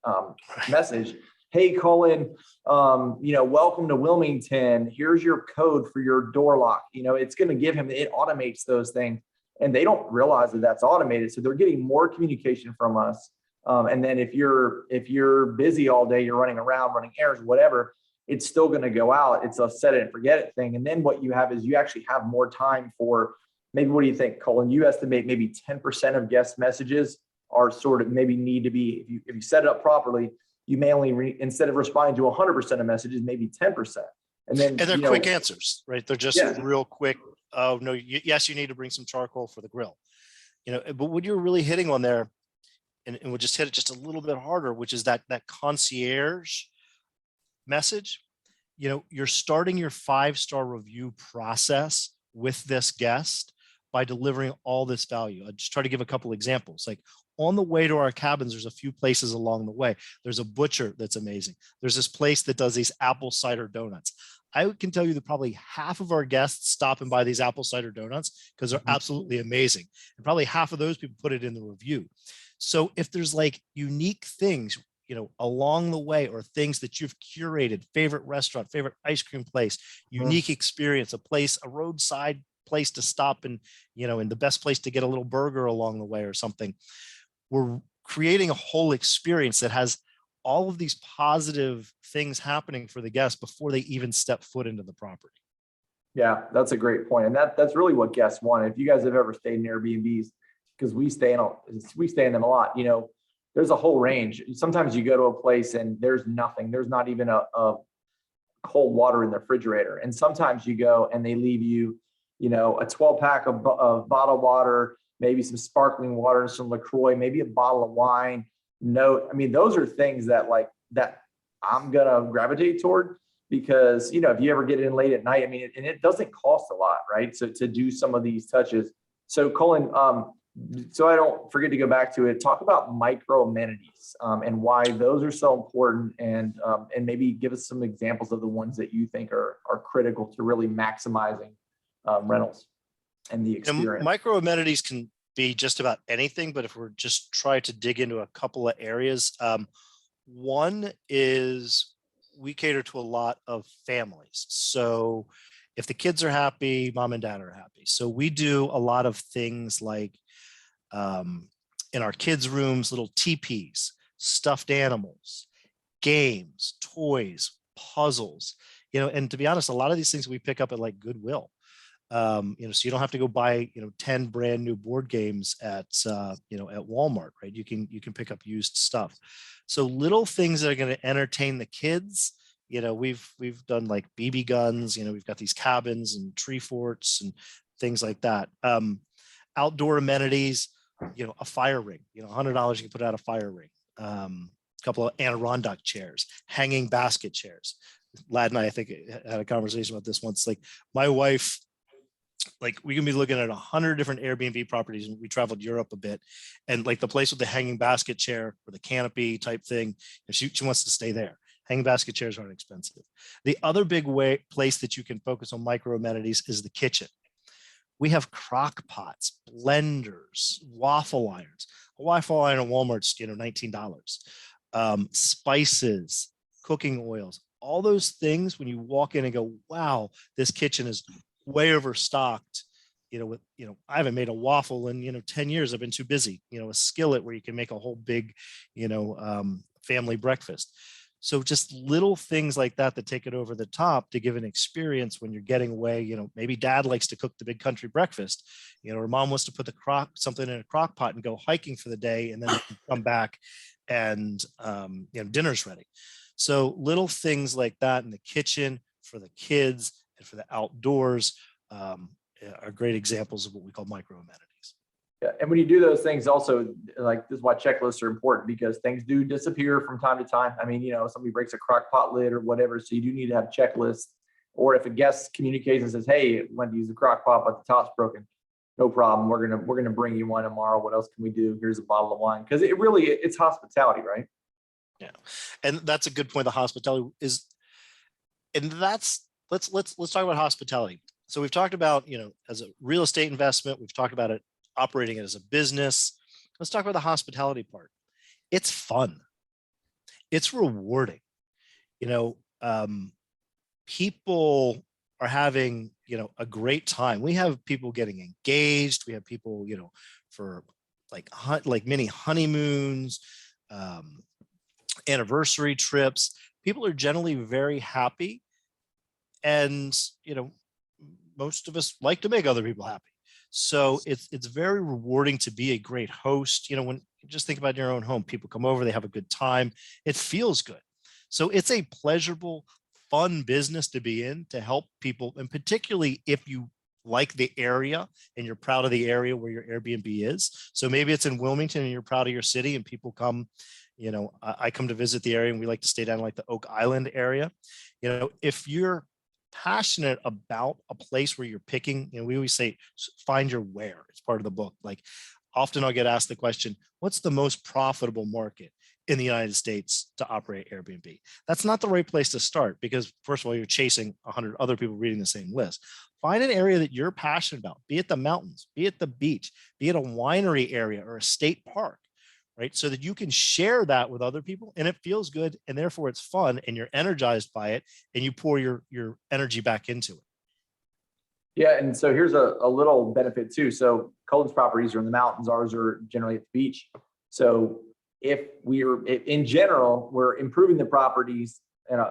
message. Hey, Culin, welcome to Wilmington. Here's your code for your door lock. It's going to give him, it automates those things, and they don't realize that that's automated. So they're getting more communication from us. And then if you're busy all day, you're running around, running errands, whatever, it's still going to go out. It's a set it and forget it thing. And then what you have is you actually have more time for, maybe, what do you think, Culin? You estimate maybe 10% of guest messages are sort of maybe need to be, if you set it up properly, you may only instead of responding to 100% of messages, maybe 10%. And they're quick answers, right? They're just real quick. Oh no, yes, you need to bring some charcoal for the grill. But what you're really hitting on there, and we'll just hit it just a little bit harder, which is that concierge message. You're starting your 5-star review process with this guest by delivering all this value. I just try to give a couple examples. Like, on the way to our cabins, there's a few places along the way. There's a butcher that's amazing. There's this place that does these apple cider donuts. I can tell you that probably half of our guests stop and buy these apple cider donuts because they're absolutely amazing. And probably half of those people put it in the review. So if there's like unique things, along the way, or things that you've curated, favorite restaurant, favorite ice cream place, unique experience, a roadside place to stop and, and the best place to get a little burger along the way or something, we're creating a whole experience that has all of these positive things happening for the guests before they even step foot into the property. Yeah, that's a great point. And that's really what guests want. If you guys have ever stayed in Airbnbs, because we stay in them a lot, there's a whole range. Sometimes you go to a place and there's nothing. There's not even a cold water in the refrigerator. And sometimes you go and they leave you, a 12-pack of bottled water, maybe some sparkling water, some LaCroix, maybe a bottle of wine. I mean, those are things that I'm going to gravitate toward, because, if you ever get in late at night, I mean, and it doesn't cost a lot, right? So to do some of these touches. So Culin, so I don't forget to go back to it, talk about micro amenities and why those are so important, and maybe give us some examples of the ones that you think are critical to really maximizing rentals and the experience. Micro amenities can be just about anything, but if we're just trying to dig into a couple of areas, one is we cater to a lot of families. So if the kids are happy, mom and dad are happy. So we do a lot of things like in our kids' rooms, little teepees, stuffed animals, games, toys, puzzles, and to be honest, a lot of these things we pick up at like Goodwill. So you don't have to go buy 10 brand new board games at Walmart, right? You can pick up used stuff. So little things that are going to entertain the kids. We've done like BB guns. We've got these cabins and tree forts and things like that. Outdoor amenities. A fire ring. $100 you can put out a fire ring. A couple of Adirondack chairs, hanging basket chairs. Lad and I think, had a conversation about this once. Like my wife, like we can be looking at 100 different Airbnb properties, and we traveled Europe a bit, and like the place with the hanging basket chair or the canopy type thing, and she wants to stay there. Hanging basket chairs aren't expensive. The other big place that you can focus on micro amenities is the kitchen. We have crock pots, blenders, waffle irons. A waffle iron at Walmart's, $19. Spices, cooking oils, all those things. When you walk in and go, wow, this kitchen is way overstocked. I haven't made a waffle in 10 years. I've been too busy. A skillet where you can make a whole big, family breakfast. So just little things like that take it over the top to give an experience when you're getting away. Maybe dad likes to cook the big country breakfast, or mom wants to put something in a crock pot and go hiking for the day, and then come back and dinner's ready. So little things like that in the kitchen for the kids and for the outdoors are great examples of what we call micro amenities. Yeah, and when you do those things, also, like, this is why checklists are important, because things do disappear from time to time. I mean, somebody breaks a crock pot lid or whatever, so you do need to have checklists. Or if a guest communicates and says, "Hey, when to use the crock pot, but the top's broken," no problem. We're gonna bring you one tomorrow. What else can we do? Here's a bottle of wine, because it's hospitality, right? Yeah, and that's a good point. The hospitality is, and let's talk about hospitality. So we've talked about as a real estate investment. We've talked about it operating it as a business. Let's talk about the hospitality part. It's fun. It's rewarding. People are having, a great time. We have people getting engaged. We have people, for like mini honeymoons, anniversary trips. People are generally very happy. And, most of us like to make other people happy. So it's very rewarding to be a great host. When you just think about your own home, people come over, they have a good time. It feels good. So it's a pleasurable, fun business to be in, to help people. And particularly if you like the area and you're proud of the area where your Airbnb is. So maybe it's in Wilmington and you're proud of your city, and people come, I come to visit the area, and we like to stay down like the Oak Island area. If you're passionate about a place where you're picking, we always say find your where. It's part of the book. Like, often I'll get asked the question, what's the most profitable market in the United States to operate Airbnb? That's not the right place to start, because first of all, you're chasing 100 other people reading the same list. Find an area that you're passionate about, be it the mountains, be it the beach, be it a winery area or a state park, right? So that you can share that with other people, and it feels good, and therefore it's fun, and you're energized by it, and you pour your energy back into it. Yeah, and so here's a little benefit too. So Culin's properties are in the mountains. Ours are generally at the beach. So if in general, we're improving the properties, and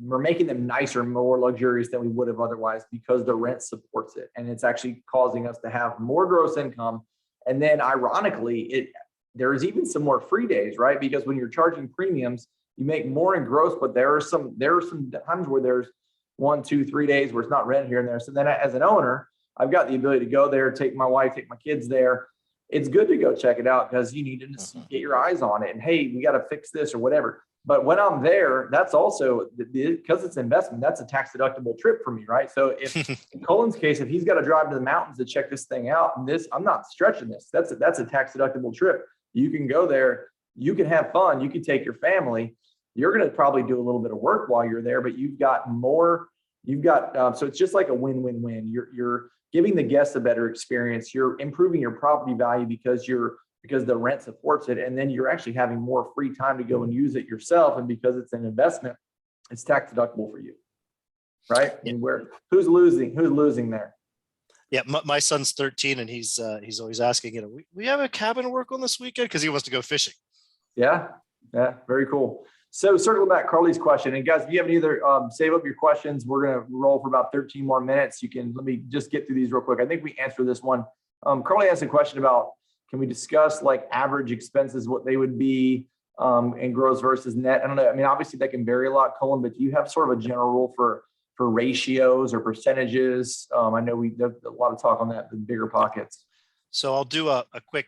we're making them nicer, more luxurious than we would have otherwise, because the rent supports it, and it's actually causing us to have more gross income. And then ironically, there's even some more free days, right? Because when you're charging premiums, you make more in gross, but there are some times where there's 1, 2, 3 days where it's not rent here and there. So then as an owner, I've got the ability to go there, take my wife, take my kids there. It's good to go check it out, because you need to get your eyes on it. And hey, we got to fix this or whatever. But when I'm there, that's also, because it's investment, that's a tax deductible trip for me, right? So if in Culin's case, if he's got to drive to the mountains to check this thing out, and I'm not stretching this, that's a tax deductible trip. You can go there, you can have fun, you can take your family. You're going to probably do a little bit of work while you're there, but so it's just like a win-win-win. You're giving the guests a better experience. You're improving your property value because the rent supports it. And then you're actually having more free time to go and use it yourself. And because it's an investment, it's tax deductible for you. Right? Yeah. And who's losing there? Yeah, my son's 13, and he's always asking, we have a cabin work on this weekend, because he wants to go fishing. Yeah, very cool. So circle back Carly's question, and guys, if you have any other, save up your questions. We're gonna roll for about 13 more minutes. Let me just get through these real quick. I think we answered this one. Carly asked a question about, can we discuss like average expenses, what they would be, and gross versus net? I don't know. I mean, obviously that can vary a lot, Culin, but do you have sort of a general rule for ratios or percentages? I know there's a lot of talk on that, the bigger pockets. So I'll do a quick,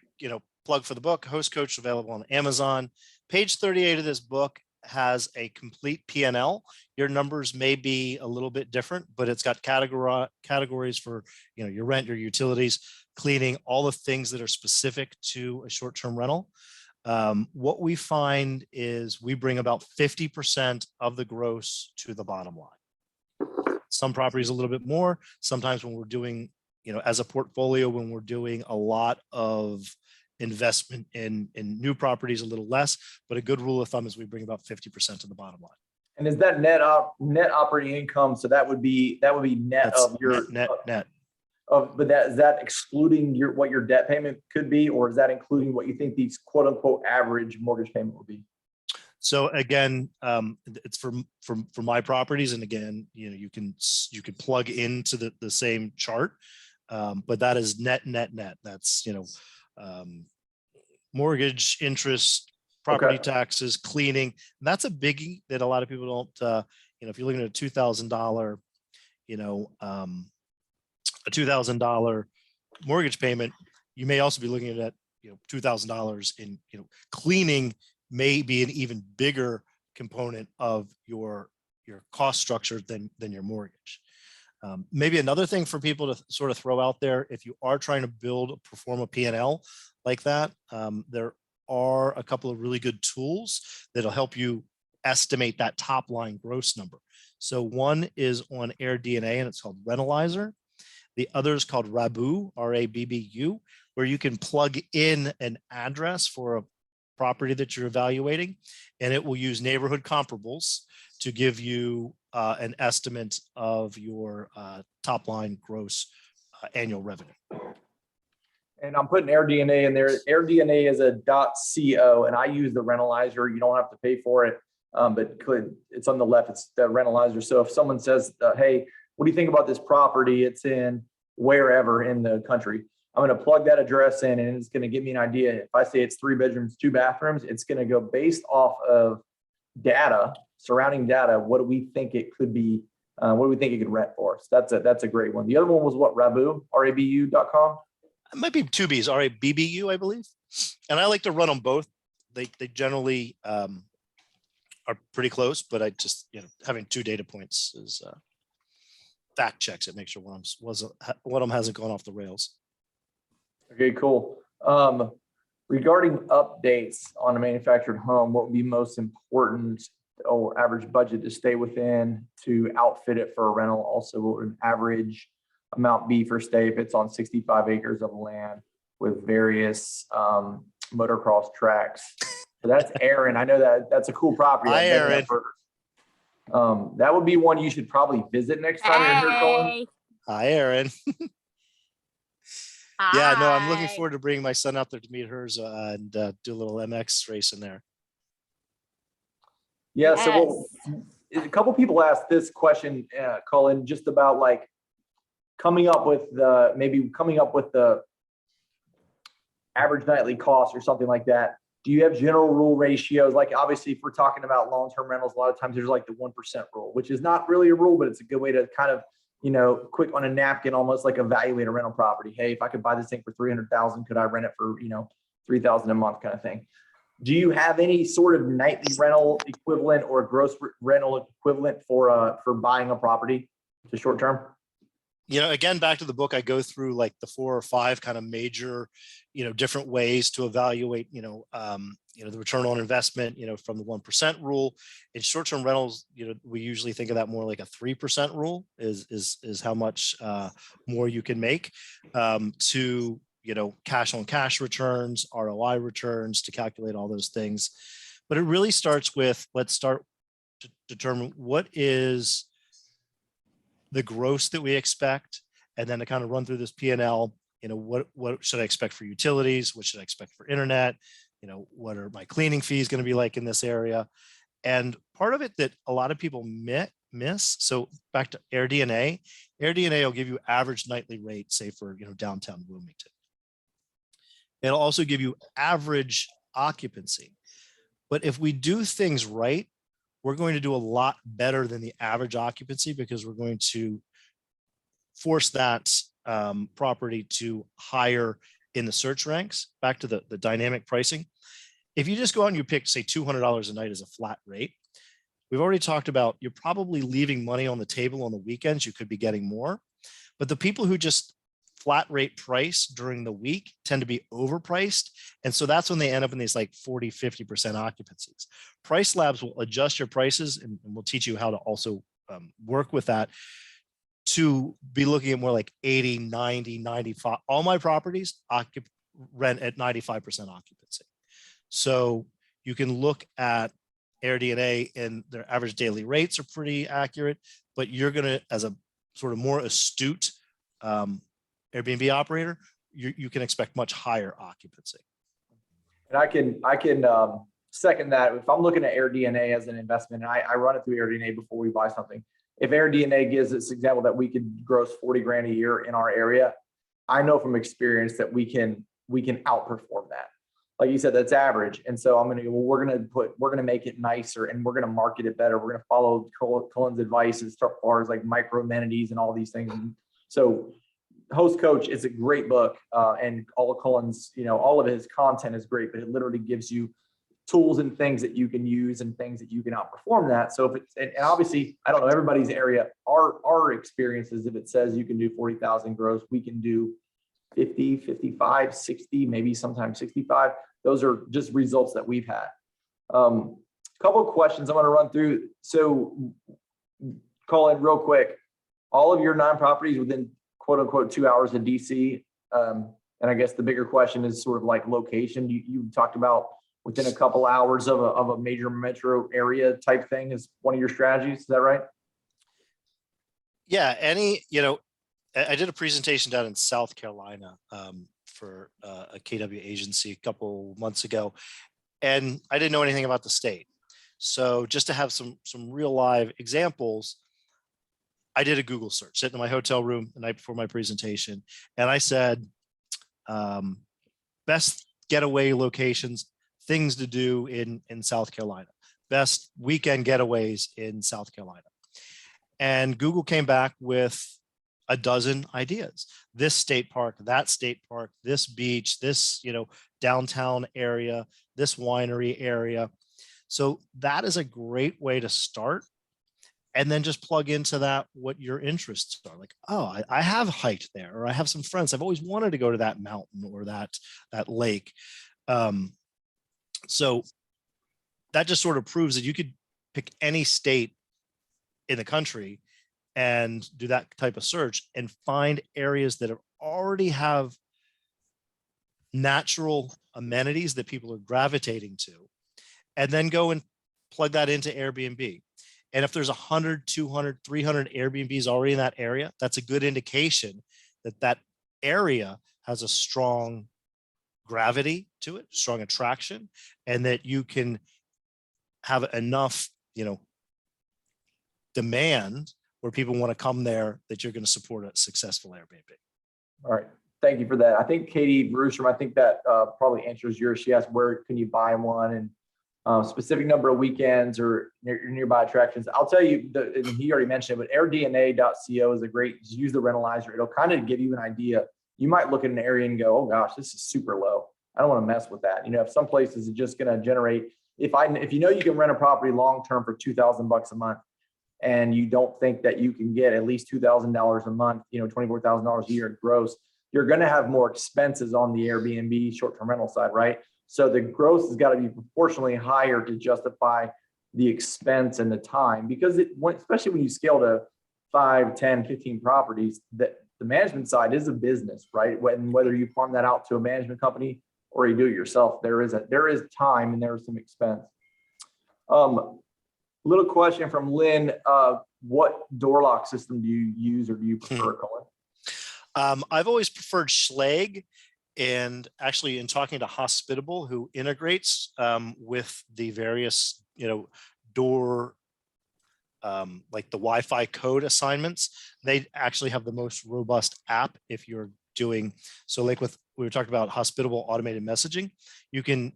plug for the book. Host Coach, available on Amazon. Page 38 of this book has a complete P&L. Your numbers may be a little bit different, but it's got categories for, you know, your rent, your utilities, cleaning, all the things that are specific to a short-term rental. What we find is we bring about 50% of the gross to the bottom line. Some properties a little bit more. Sometimes when we're doing, you know, as a portfolio, when we're doing a lot of investment in new properties, a little less, but a good rule of thumb is we bring about 50% to the bottom line. And is that net operating income? So that would be net That's of your net. But is that excluding what your debt payment could be, or is that including what you think these quote unquote average mortgage payment would be? So again, it's for my properties, and again, you know, you can plug into the same chart, but that is net. That's, you know, mortgage, interest, property taxes, cleaning. And that's a biggie that a lot of people don't. You know, if you're looking at a $2,000, you know, a $2,000 mortgage payment, you may also be looking at, you know, $2,000 in, you know, cleaning may be an even bigger component of your cost structure than your mortgage. Maybe another thing for people to sort of throw out there, if you are trying to perform a P&L like that, there are a couple of really good tools that'll help you estimate that top line gross number. So one is on AirDNA and it's called Rentalizer. The other is called Rabbu, R-A-B-B-U, where you can plug in an address for a property that you're evaluating, and it will use neighborhood comparables to give you an estimate of your top line gross annual revenue. And I'm putting AirDNA in there. AirDNA is a .co, and I use the Rentalizer. You don't have to pay for it, but it's on the left. It's the Rentalizer. So if someone says, hey, what do you think about this property? It's in wherever in the country. I'm going to plug that address in, and it's going to give me an idea. If I say it's 3 bedrooms, 2 bathrooms, it's going to go based off of data, surrounding data. What do we think it could be? What do we think it could rent for? So that's a great one. The other one was what? Rabbu, RABU.com. It might be 2 B's, RABBU, I believe. And I like to run them both. They generally are pretty close, but I just, you know, having 2 data points is fact checks it, make sure one of them hasn't gone off the rails. Okay, cool. Regarding updates on a manufactured home, what would be most important or average budget to stay within to outfit it for a rental? Also, what would an average amount be for stay if it's on 65 acres of land with various motocross tracks? So that's Aaron. I know that's a cool property. Hi, Aaron. That would be one you should probably visit next time you're here, Culin. Hi, Aaron. Yeah, no, I'm looking forward to bringing my son out there to meet hers and do a little MX race in there. Yeah, so a couple people asked this question, Culin, just about like coming up with the average nightly cost or something like that. Do you have general rule ratios? Like obviously, if we're talking about long-term rentals, a lot of times there's like the 1% rule, which is not really a rule, but it's a good way to kind of, you know, quick on a napkin, almost like evaluate a rental property. Hey, if I could buy this thing for 300,000, could I rent it for, you know, 3,000 a month kind of thing? Do you have any sort of nightly rental equivalent or gross rental equivalent for buying a property to short term? You know, again, back to the book, I go through like the 4 or 5 kind of major, you know, different ways to evaluate, you know, the return on investment, you know, from the 1% rule. In short-term rentals, you know, we usually think of that more like a 3% rule is how much more you can make to, you know, cash on cash returns, ROI returns, to calculate all those things. But it really starts with, let's start to determine what is the gross that we expect, and then to kind of run through this P&L, you know, what should I expect for utilities? What should I expect for internet? You know, what are my cleaning fees going to be like in this area? And part of it that a lot of people miss. So back to AirDNA will give you average nightly rate, say for, you know, downtown Wilmington. It'll also give you average occupancy. But if we do things right, we're going to do a lot better than the average occupancy, because we're going to force that property to higher in the search ranks. Back to the dynamic pricing. if you just go out and you pick, say, $200 a night as a flat rate, we've already talked about you're probably leaving money on the table on the weekends. You could be getting more, but the people who just flat rate price during the week tend to be overpriced. And so that's when they end up in these like 40, 50% occupancies. Price Labs will adjust your prices, and we'll teach you how to also work with that to be looking at more like 80, 90, 95. All my properties rent at 95% occupancy. So you can look at AirDNA, and their average daily rates are pretty accurate, but you're going to, as a sort of more astute Airbnb operator, you can expect much higher occupancy. And I can second that. If I'm looking at AirDNA as an investment, and I run it through AirDNA before we buy something. If AirDNA gives this example that we could gross 40 grand a year in our area, I know from experience that we can outperform that. Like you said, that's average. And so we're going to make it nicer, and we're going to market it better. We're going to follow Culin's advice as far as like micro amenities and all these things. And so Host Coach is a great book, and all of Culin's, all of his content is great, but it literally gives you tools and things that you can use and things that you can outperform that. So if it's, and obviously, I don't know everybody's area, our experiences, if it says you can do 40,000 gross, we can do 50, 55, 60, maybe sometimes 65. Those are just results that we've had. Couple of questions I'm going to run through. So Culin, real quick, all of your 9 properties within quote unquote 2 hours of DC. And I guess the bigger question is sort of like location. You talked about within a couple hours of a major metro area type thing is one of your strategies. Is that right? Yeah. I did a presentation down in South Carolina for a KW agency a couple months ago, and I didn't know anything about the state. So just to have some real live examples, I did a Google search, sitting in my hotel room the night before my presentation, and I said, best getaway locations, things to do in South Carolina, best weekend getaways in South Carolina. And Google came back with a dozen ideas. This state park, that state park, this beach, this, downtown area, this winery area. So that is a great way to start. And then just plug into that what your interests are. Like, oh, I have hiked there, or I have some friends. I've always wanted to go to that mountain or that lake. So that just sort of proves that you could pick any state in the country and do that type of search and find areas that already have natural amenities that people are gravitating to, and then go and plug that into Airbnb. And if there's 100, 200, 300 Airbnbs already in that area, that's a good indication that that area has a strong gravity to it, strong attraction, and that you can have enough, demand where people want to come there, that you're going to support a successful Airbnb. All right. Thank you for that. I think Katie Brewstrom, I think that probably answers yours. She asked, where can you buy one, and specific number of weekends or nearby attractions. I'll tell you, and he already mentioned it, but airdna.co is a great, just use the rentalizer. It'll kind of give you an idea. You might look at an area and go, oh gosh, this is super low. I don't want to mess with that. If some places are just going to generate, if you can rent a property long-term for $2,000 a month, and you don't think that you can get at least $2,000 a month, $24,000 a year gross, you're going to have more expenses on the Airbnb short-term rental side, right? So the gross has got to be proportionally higher to justify the expense and the time, because especially when you scale to 5, 10, 15 properties, that the management side is a business, right? Whether you farm that out to a management company or you do it yourself, there is time and there is some expense. Little question from Lynn. What door lock system do you use, or do you prefer, Culin? I've always preferred Schlage, and actually in talking to Hospitable, who integrates with the various, door, like the Wi-Fi code assignments, they actually have the most robust app. If you're doing, so like we were talking about Hospitable automated messaging, you can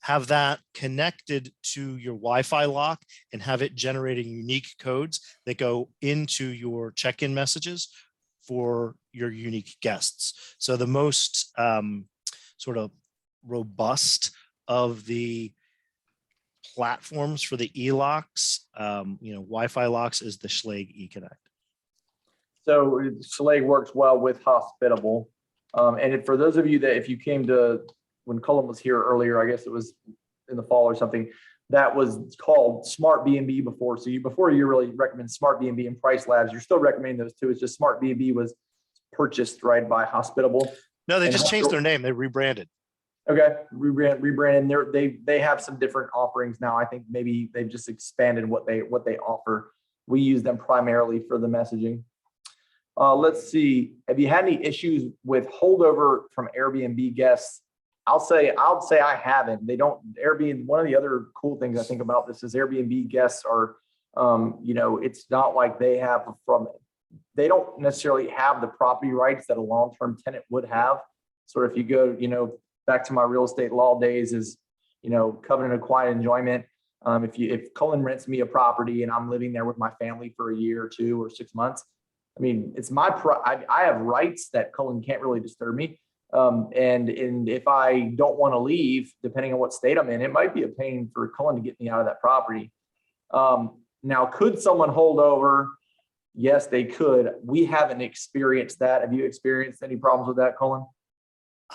have that connected to your Wi-Fi lock and have it generating unique codes that go into your check-in messages for your unique guests. So the most sort of robust of the platforms for the e-locks. Wi-Fi locks is the Schlage eConnect. So Schlage works well with Hospitable. For those of you that, if you came to, when Culin was here earlier, I guess it was in the fall or something, that was called Smart B&B before. So before you really recommend Smart B&B and Price Labs, you're still recommending those two. It's just Smart B&B was purchased right by Hospitable. No, they just changed their name. They rebranded. Okay, rebranded. They have some different offerings now. I think maybe they've just expanded what they offer. We use them primarily for the messaging. Let's see. Have you had any issues with holdover from Airbnb guests? I'll say I haven't. They don't. Airbnb. One of the other cool things I think about this is Airbnb guests are, it's not like they don't necessarily have the property rights that a long-term tenant would have. So if you go, back to my real estate law days, is, covenant of quiet enjoyment. If Culin rents me a property and I'm living there with my family for a year or 2 or 6 months, I mean, it's I have rights that Culin can't really disturb me. And if I don't want to leave, depending on what state I'm in, it might be a pain for Culin to get me out of that property. Now, could someone hold over? Yes, they could. We haven't experienced that. Have you experienced any problems with that, Culin?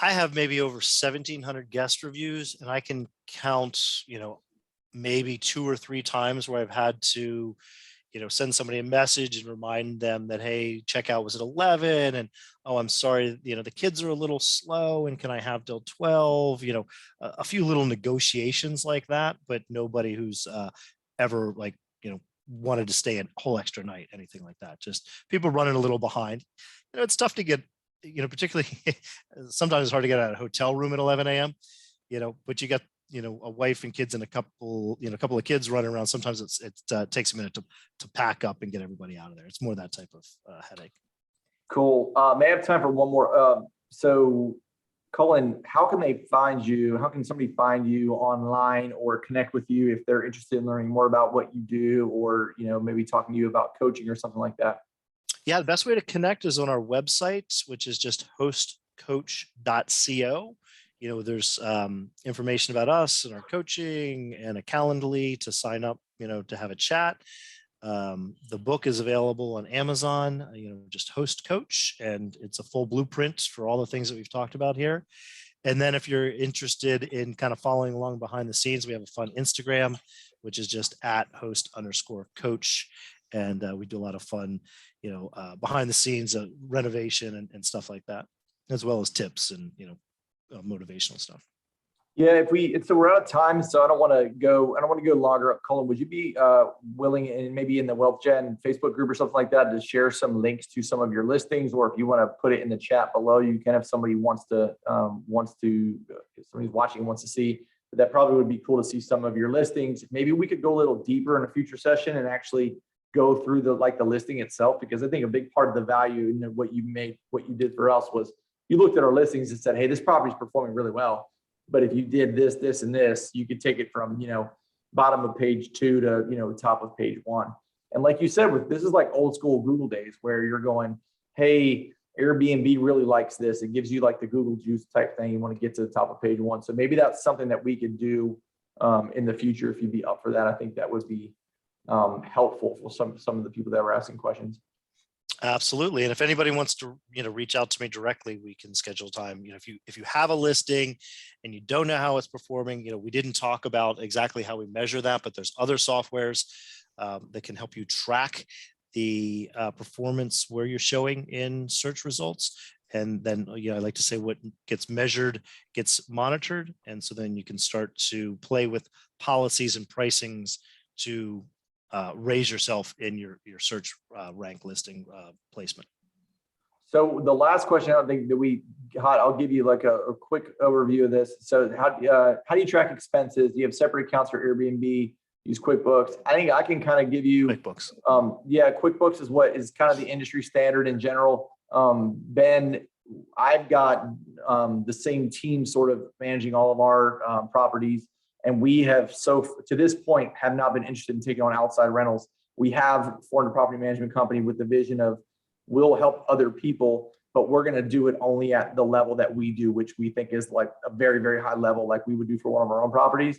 I have maybe over 1,700 guest reviews, and I can count, maybe 2 or 3 times where I've had to, send somebody a message and remind them that, hey, checkout was at 11, and oh, I'm sorry, the kids are a little slow, and can I have till 12? A few little negotiations like that, but nobody who's ever wanted to stay a whole extra night, anything like that. Just people running a little behind. It's tough to get, particularly sometimes it's hard to get out of a hotel room at 11 a.m. But you got a wife and kids and a couple of kids running around. Sometimes it takes a minute to pack up and get everybody out of there. It's more that type of headache. Cool. May I have time for one more? So Culin, how can they find you? How can somebody find you online or connect with you if they're interested in learning more about what you do, or maybe talking to you about coaching or something like that? Yeah, the best way to connect is on our website, which is just hostcoach.co. There's information about us and our coaching and a Calendly to sign up, to have a chat. The book is available on Amazon, just Host Coach, and it's a full blueprint for all the things that we've talked about here. And then if you're interested in kind of following along behind the scenes, we have a fun Instagram, which is just @host_coach. And we do a lot of fun, behind the scenes renovation and stuff like that, as well as tips and, motivational stuff. Yeah, so we're out of time, so I don't want to go longer up. Culin, would you be willing, and maybe in the Wealth Gen Facebook group or something like that, to share some links to some of your listings, or if you want to put it in the chat below, you can have somebody somebody's watching wants to see, but that probably would be cool to see some of your listings. Maybe we could go a little deeper in a future session and actually go through the listing itself, because I think a big part of the value in what you did for us was you looked at our listings and said, hey, this property is performing really well. But if you did this, this, and this, you could take it from, bottom of page 2 to, top of page 1. And like you said, this is like old school Google days where you're going, hey, Airbnb really likes this. It gives you like the Google juice type thing. You want to get to the top of page 1. So maybe that's something that we could do in the future. If you'd be up for that, I think that would be helpful for some of the people that were asking questions. Absolutely. And if anybody wants to, reach out to me directly, we can schedule time. If you have a listing and you don't know how it's performing, we didn't talk about exactly how we measure that, but there's other softwares that can help you track the performance where you're showing in search results. And then, I like to say what gets measured gets monitored. And so then you can start to play with policies and pricings to raise yourself in your search rank listing placement. So the last question, I don't think that we got, I'll give you like a quick overview of this. So how do you track expenses? Do you have separate accounts for Airbnb? Use QuickBooks? I think I can kind of give you QuickBooks. QuickBooks is what is kind of the industry standard in general. Ben, I've got the same team sort of managing all of our properties. And we have, to this point, have not been interested in taking on outside rentals. We have formed a property management company with the vision of we'll help other people but we're going to do it only at the level that we do, which we think is like a very, very high level, like we would do for one of our own properties.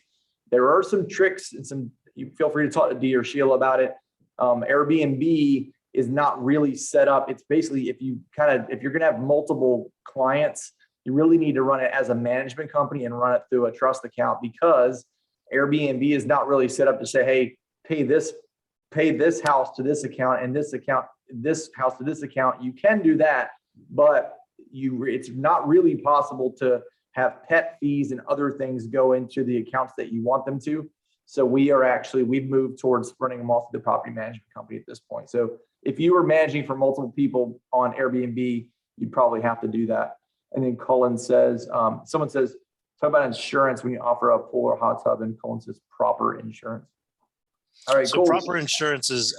There are some tricks and you feel free to talk to Dee or Sheila about it. Airbnb is not really set up. It's basically, if you're going to have multiple clients, you really need to run it as a management company and run it through a trust account, because Airbnb is not really set up to say, hey, pay this house to this account and this house to this account. You can do that, but it's not really possible to have pet fees and other things go into the accounts that you want them to. So we've moved towards running them off of the property management company at this point. So if you were managing for multiple people on Airbnb, you'd probably have to do that. And then Culin says, someone says, talk about insurance when you offer a pool or hot tub, and Culin says proper insurance. All right, so cool. proper insurance is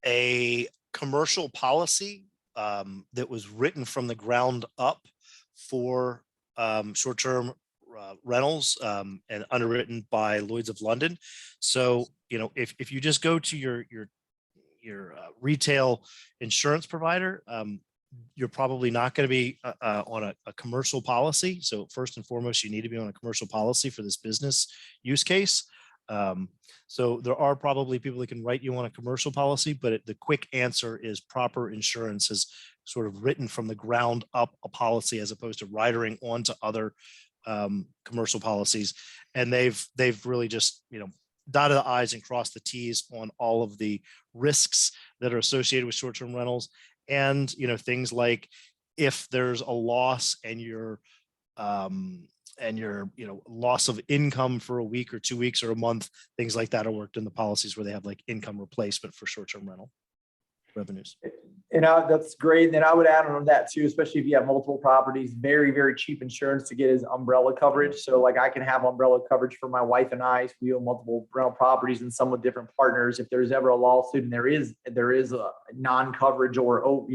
a commercial policy that was written from the ground up for short-term rentals and underwritten by Lloyd's of London. So, if you just go to your retail insurance provider, you're probably not going to be on a commercial policy. So first and foremost, you need to be on a commercial policy for this business use case. So there are probably people that can write you on a commercial policy, but the quick answer is proper insurance is sort of written from the ground up a policy as opposed to ridering onto other commercial policies. And they've really just, dotted the I's and crossed the T's on all of the risks that are associated with short-term rentals. And, things like if there's a loss and your loss of income for a week or 2 weeks or a month, things like that are worked in the policies where they have like income replacement for short-term rental revenues. And that's great. And then I would add on that too, especially if you have multiple properties, very, very cheap insurance to get is umbrella coverage. So like I can have umbrella coverage for my wife and I, if we own multiple rental properties and some with different partners. If there's ever a lawsuit and there is a non-coverage or,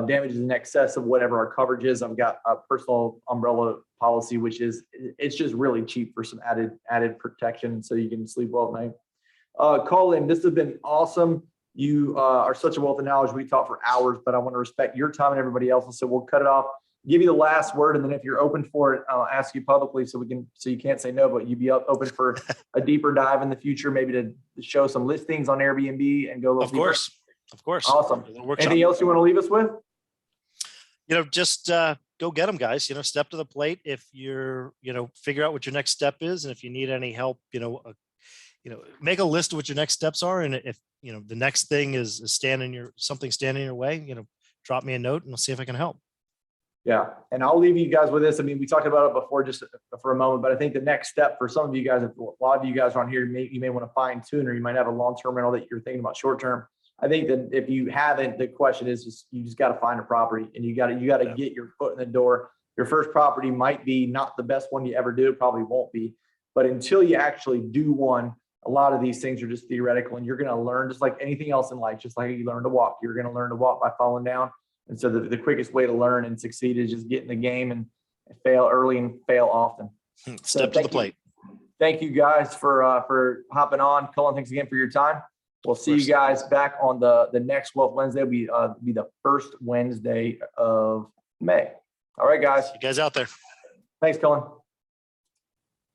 damages in excess of whatever our coverage is, I've got a personal umbrella policy, it's just really cheap for some added protection. So you can sleep well at night. Culin, this has been awesome. You are such a wealth of knowledge. We talk for hours, but I want to respect your time and everybody else's. So we'll cut it off, give you the last word. And then if you're open for it, I'll ask you publicly so you can't say no, but you'd be open for a deeper dive in the future, maybe to show some listings on Airbnb and go a little deeper. Of course. Awesome. Anything else you want to leave us with? Just go get them, guys. Step to the plate. If you're, figure out what your next step is. And if you need any help, make a list of what your next steps are. And if, the next thing is standing in your way, drop me a note and I'll see if I can help. Yeah. And I'll leave you guys with this. I mean, we talked about it before just for a moment, but I think the next step for some of you guys, if a lot of you guys are on here, you may want to fine tune, or you might have a long-term rental that you're thinking about short-term. I think that if you haven't, the question is you just got to find a property and you got to get your foot in the door. Your first property might be not the best one you ever do. It probably won't be, but until you actually do one, a lot of these things are just theoretical, and you're going to learn just like anything else in life, just like you learn to walk, you're going to learn to walk by falling down. And so the quickest way to learn and succeed is just get in the game and fail early and fail often. Step to the plate. Thank you guys for hopping on. Culin, thanks again for your time. We'll see you guys back on the next Wealth Wednesday. Will be the first Wednesday of May. All right, guys. You guys out there. Thanks, Culin.